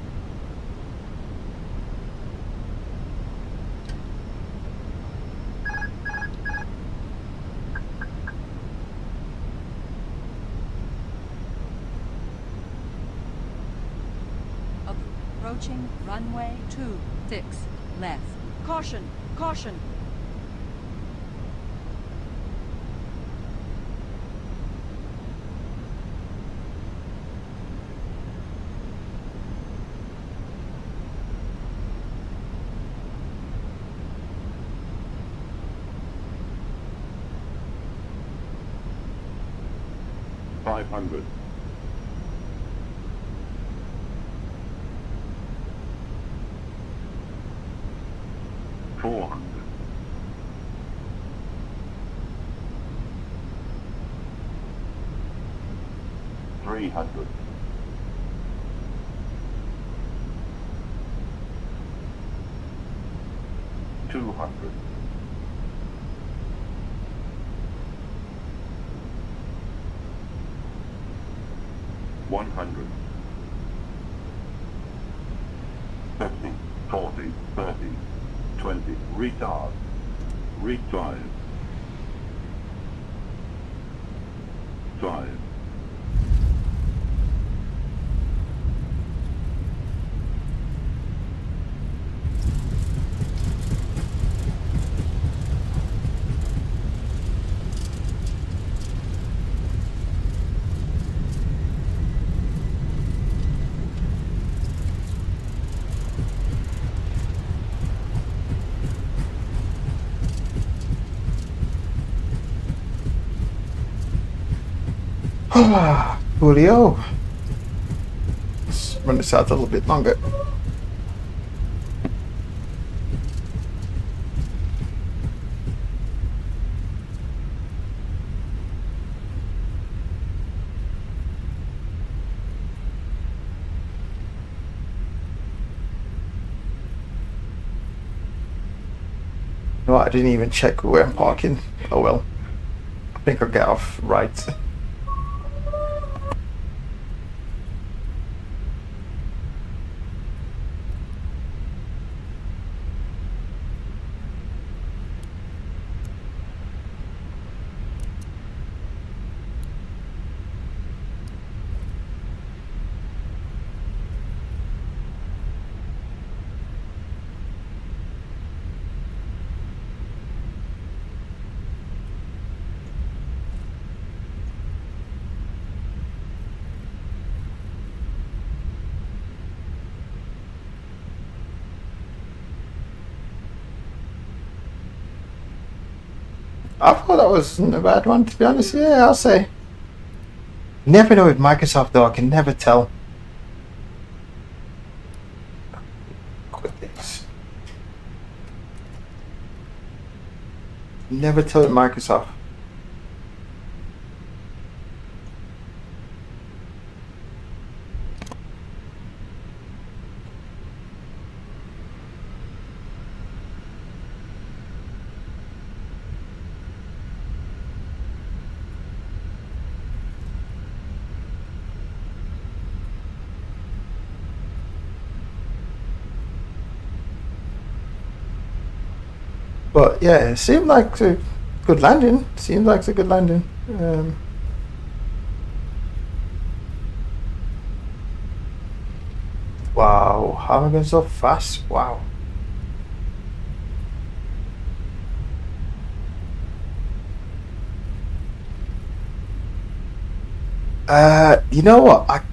Speaker 9: Approaching runway 26 left. Caution! Caution!
Speaker 12: $500. $400. $300. $200. $100. 50, 40, 30, 20, retard, retard, 5.
Speaker 4: Julio. Let's run this out a little bit longer. No, I didn't even check where I'm parking. Oh well. I think I'll get off right. I thought that wasn't a bad one, to be honest. Yeah, I'll say. Never know with Microsoft though, I can never tell. Quit this. Never tell with Microsoft. But yeah, it seemed like a good landing. Seemed like it's a good landing. Wow, how am I going so fast? Wow. You know what?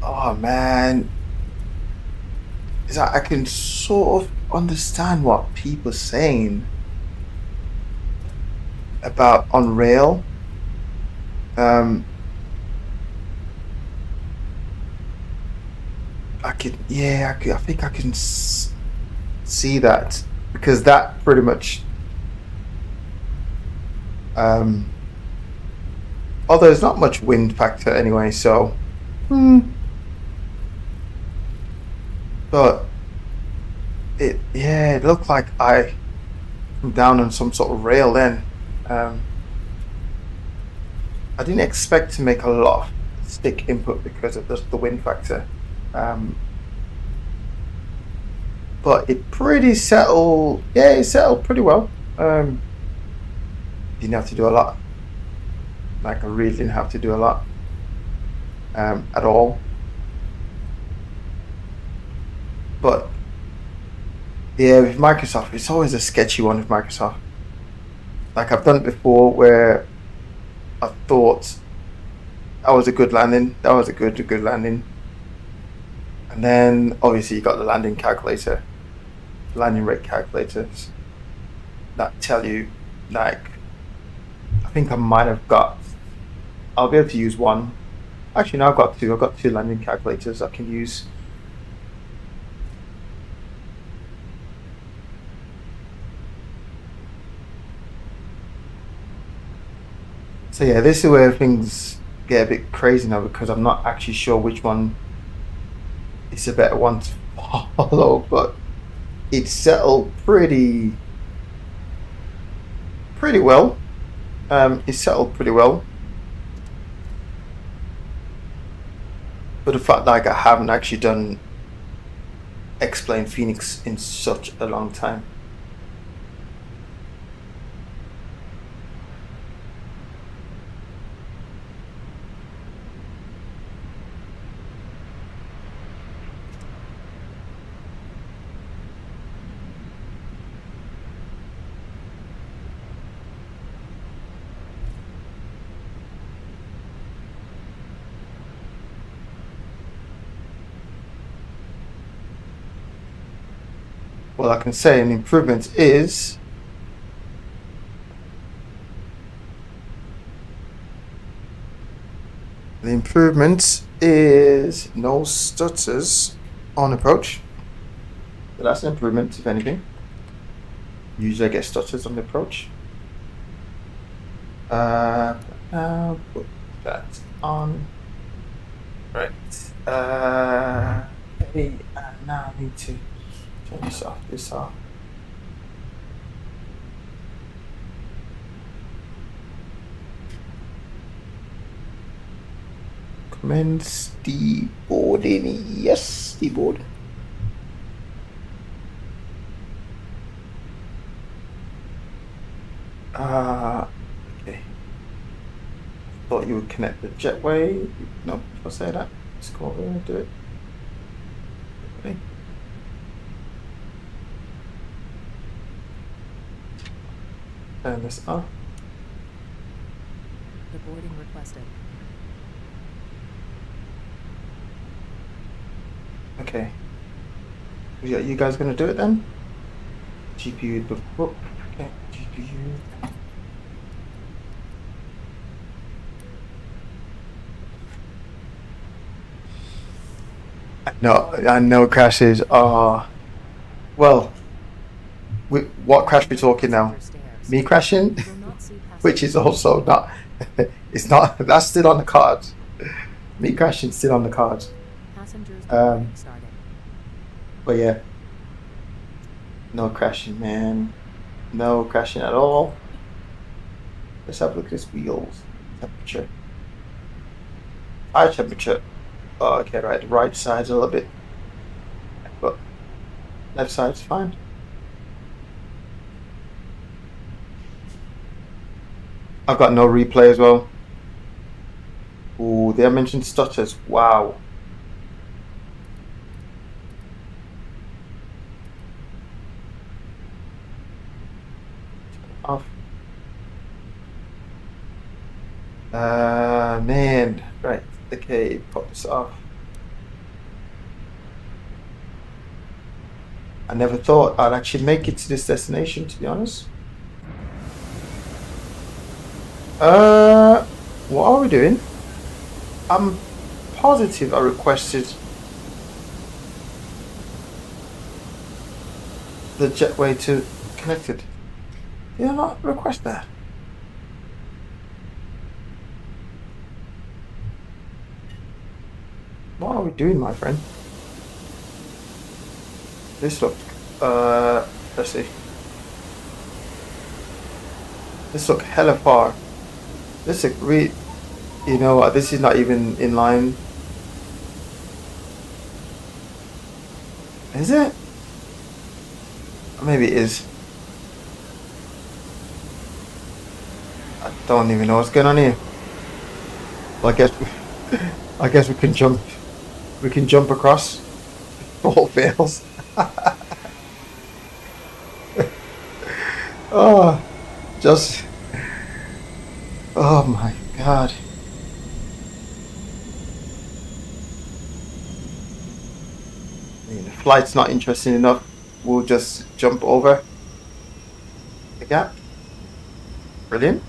Speaker 4: Oh man, is that I can sort of understand what people are saying about on rail. I think I can see that, because that pretty much, although there's not much wind factor anyway, so but it looked like I'm down on some sort of rail then. I didn't expect to make a lot of stick input because of the wind factor. But it pretty settled. Yeah, it settled pretty well. Didn't have to do a lot. Like, I really didn't have to do a lot at all. But yeah, with Microsoft, it's always a sketchy one with Microsoft. Like, I've done it before where I thought that was a good landing. That was a good landing. And then obviously you got the landing calculator, landing rate calculators that tell you, like, I think I might have got, I'll be able to use one. Actually, no, I've got two. I've got two landing calculators I can use. So yeah, this is where things get a bit crazy now, because I'm not actually sure which one is a better one to follow, but it settled pretty well. It settled pretty well. But the fact, like, I haven't actually explained Fenix in such a long time. Well, I can say an improvement is no stutters on approach. So that's an improvement, if anything. Usually I get stutters on the approach. Now put that on. Right. Okay, and now I need to turn this off. Commence deboarding. Yes, deboard. Okay. Thought you would connect the jetway. No, I'll say that. Let's go over and do it. Okay. Turn this off.
Speaker 13: The boarding requested.
Speaker 4: Okay. Yeah, you guys gonna do it then? GPU book. Okay, GPU. No, I know crashes are. Well, what crash we talking now? Me crashing, which is also not. It's not. That's still on the cards. Me crashing still on the cards. But yeah, no crashing, man. No crashing at all. Let's have a look at this wheels temperature. High temperature. Oh, okay, right. The right side's a little bit, but left side's fine. I've got no replay as well. Ooh, they mentioned stutters. Wow. Off. Man. Right. Okay, pop this off. I never thought I'd actually make it to this destination, to be honest. What are we doing? I'm positive I requested the jetway to connected. Did I not request that? What are we doing, my friend? This look, let's see. This look hella far. This look really, you know what, this is not even in line. Is it? Or maybe it is. I don't even know what's going on here. Well, I guess we can jump. We can jump across. All fails. Oh, just. Oh my God. I mean, the flight's not interesting enough. We'll just jump over the gap. Brilliant.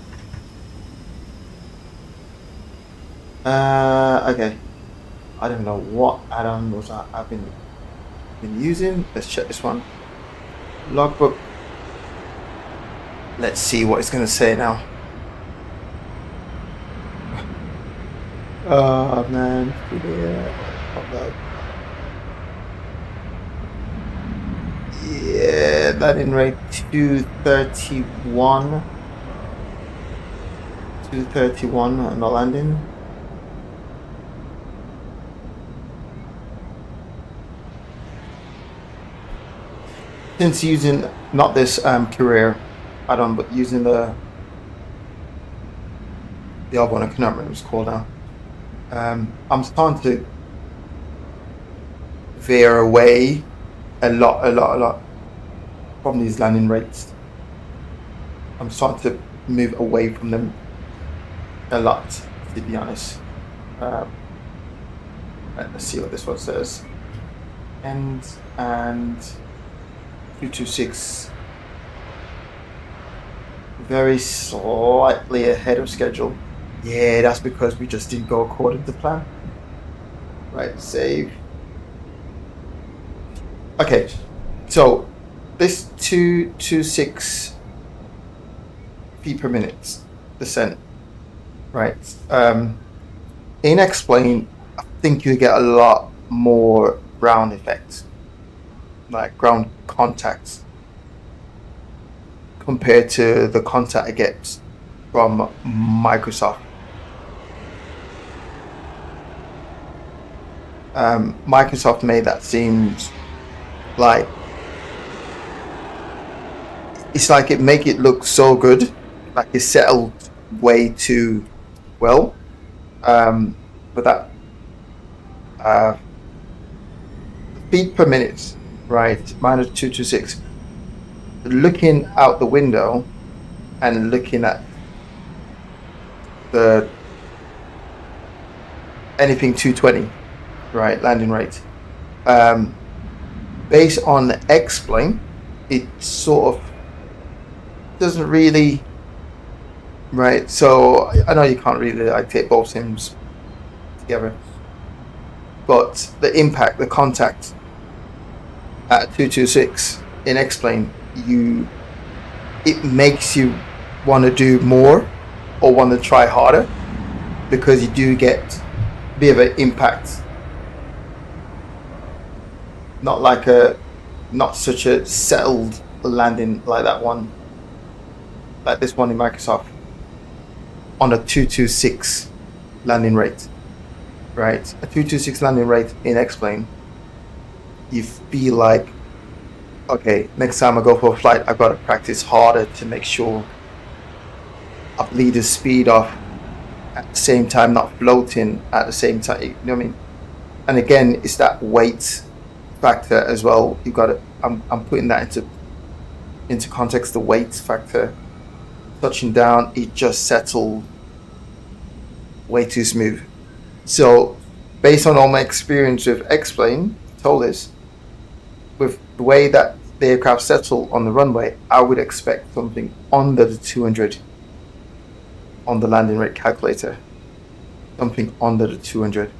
Speaker 4: Okay. I don't know what add-ons I've been using. Let's check this one. Logbook. Let's see what it's going to say now. Oh man. Yeah, landing rate 231. 231 on the landing. Since using not this career add-on, but using the other one, I cannot remember what it's called now. I'm starting to veer away a lot from these landing rates. I'm starting to move away from them a lot, to be honest. Right, let's see what this one says. And 226, very slightly ahead of schedule. Yeah, that's because we just didn't go according to plan. Right, save. Okay, so this 226 feet per minute descent, right? In X-Plane, I think you get a lot more ground effects, like ground contacts, compared to the contact I get from Microsoft. Microsoft made that seem like it's like it make it look so good, like it's settled way too well. But that feet per minute, right? Minus 226. Looking out the window and looking at the anything 220, right? Landing rate. Based on the X-Plane, it sort of doesn't really, right? So I know you can't really like take both sims together, but the impact, the contact at 226 in X-Plane, it makes you want to do more or want to try harder, because you do get a bit of an impact. Not such a settled landing like that one, like this one in Microsoft on a 226 landing rate, right? A 226 landing rate in X-Plane, you feel like, okay, next time I go for a flight, I've got to practice harder to make sure of leaders speed off at the same time, not floating at the same time. You know what I mean? And again, it's that weight factor as well. You got to. I'm putting that into context. The weight factor. Touching down, it just settled way too smooth. So, based on all my experience with X-Plane, told this, with the way that the aircraft settled on the runway, I would expect something under the 200 on the landing rate calculator. Something under the 200.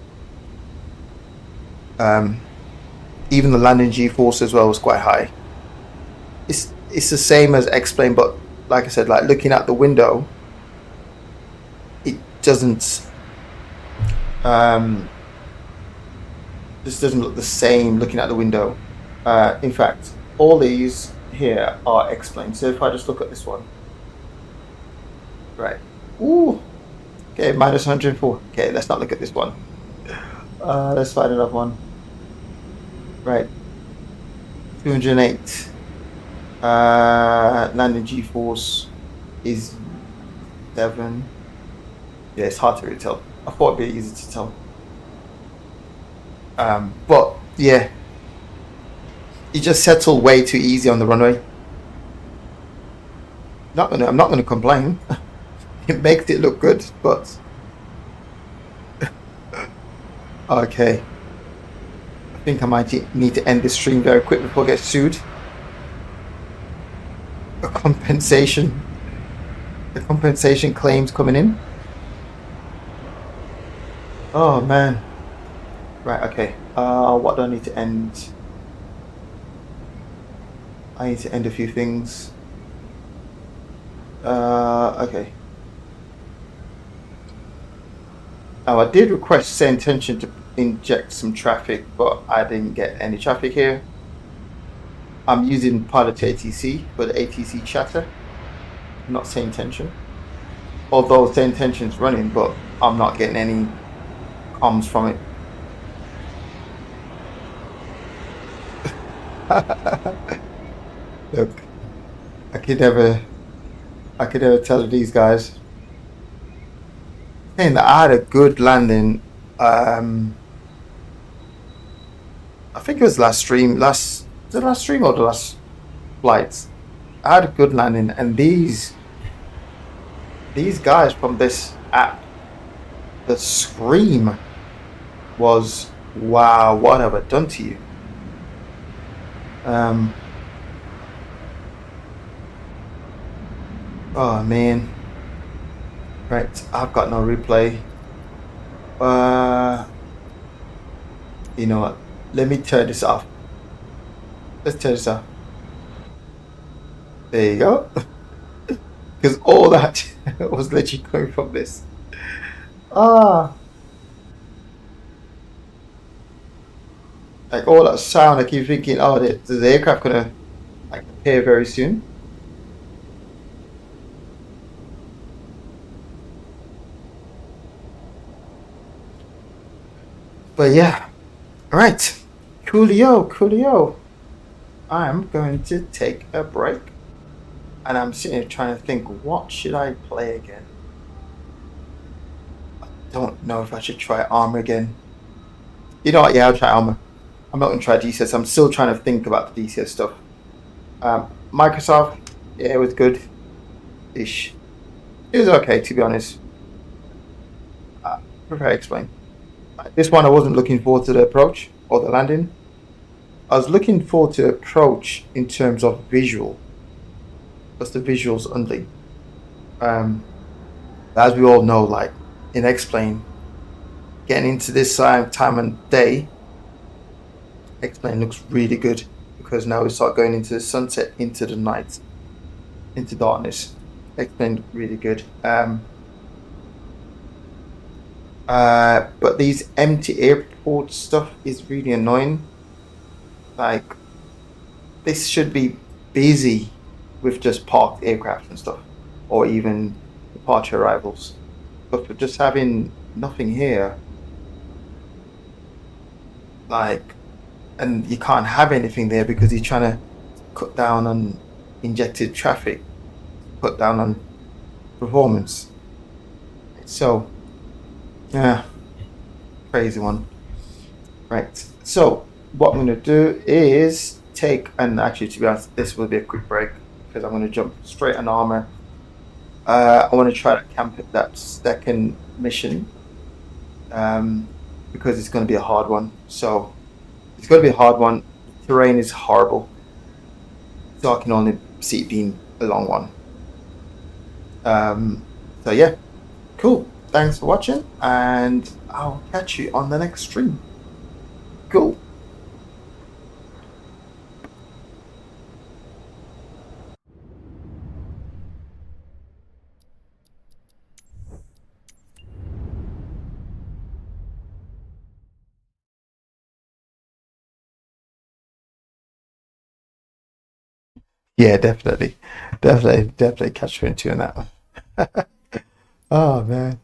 Speaker 4: Even the landing G-force as well was quite high. It's the same as X-Plane, but like I said, like looking out the window, it doesn't just doesn't look the same looking out the window. In fact, all these here are X-Plane. So if I just look at this one, right? Ooh, okay, minus 104. Okay, let's not look at this one. Let's find another one. Right, 208. Landing G-force is 7. Yeah, it's hard to really tell. I thought it'd be easy to tell. But yeah, it just settled way too easy on the runway. I'm not gonna complain. It makes it look good, but okay. I think I might need to end this stream very quick before I get sued. The compensation claims coming in. Oh man. Right, okay. What do I need to end? I need to end a few things. Okay. Now I did request Say Intention to inject some traffic, but I didn't get any traffic here. I'm using Pilot ATC for the ATC chatter, not Say Intention. Although Say Intention's running, but I'm not getting any comms from it. Look, I could never tell these guys. Saying that I had a good landing. I think it was last stream. The last stream or the last flights, I had a good landing, and these guys from this app, the scream was, wow, what have I done to you? Oh man, right, I've got no replay. You know what, let me turn this off. Let's turn this off. There you go. Because all that was literally coming from this. Like all that sound, I keep thinking, oh, the aircraft gonna like appear very soon. But yeah, right, coolio. I'm going to take a break, and I'm sitting here trying to think, what should I play again? I don't know if I should try Arma again. You know what? Yeah, I'll try Arma. I'm not going to try DCS. I'm still trying to think about the DCS stuff. Microsoft, yeah, it was good-ish. It was okay, to be honest. Prefer Explain. This one, I wasn't looking forward to the approach or the landing. I was looking forward to approach in terms of visual. That's the visuals only. As we all know, like in X-Plane, getting into this time and day, X-Plane looks really good because now we start going into the sunset, into the night, into darkness. X-Plane really good. But these empty airport stuff is really annoying. Like, this should be busy with just parked aircraft and stuff, or even departure arrivals. But for just having nothing here, like, and you can't have anything there because you're trying to cut down on injected traffic, cut down on performance. So, yeah, crazy one. Right. So, what I'm going to do is take, and actually, to be honest, this will be a quick break because I'm going to jump straight on Arma. I want to try to camp it that second mission because it's going to be a hard one. So, it's going to be a hard one. The terrain is horrible, so I can only see it being a long one. So yeah, cool. Thanks for watching, and I'll catch you on the next stream. Cool. Yeah, definitely catch 22 on that one. Oh man.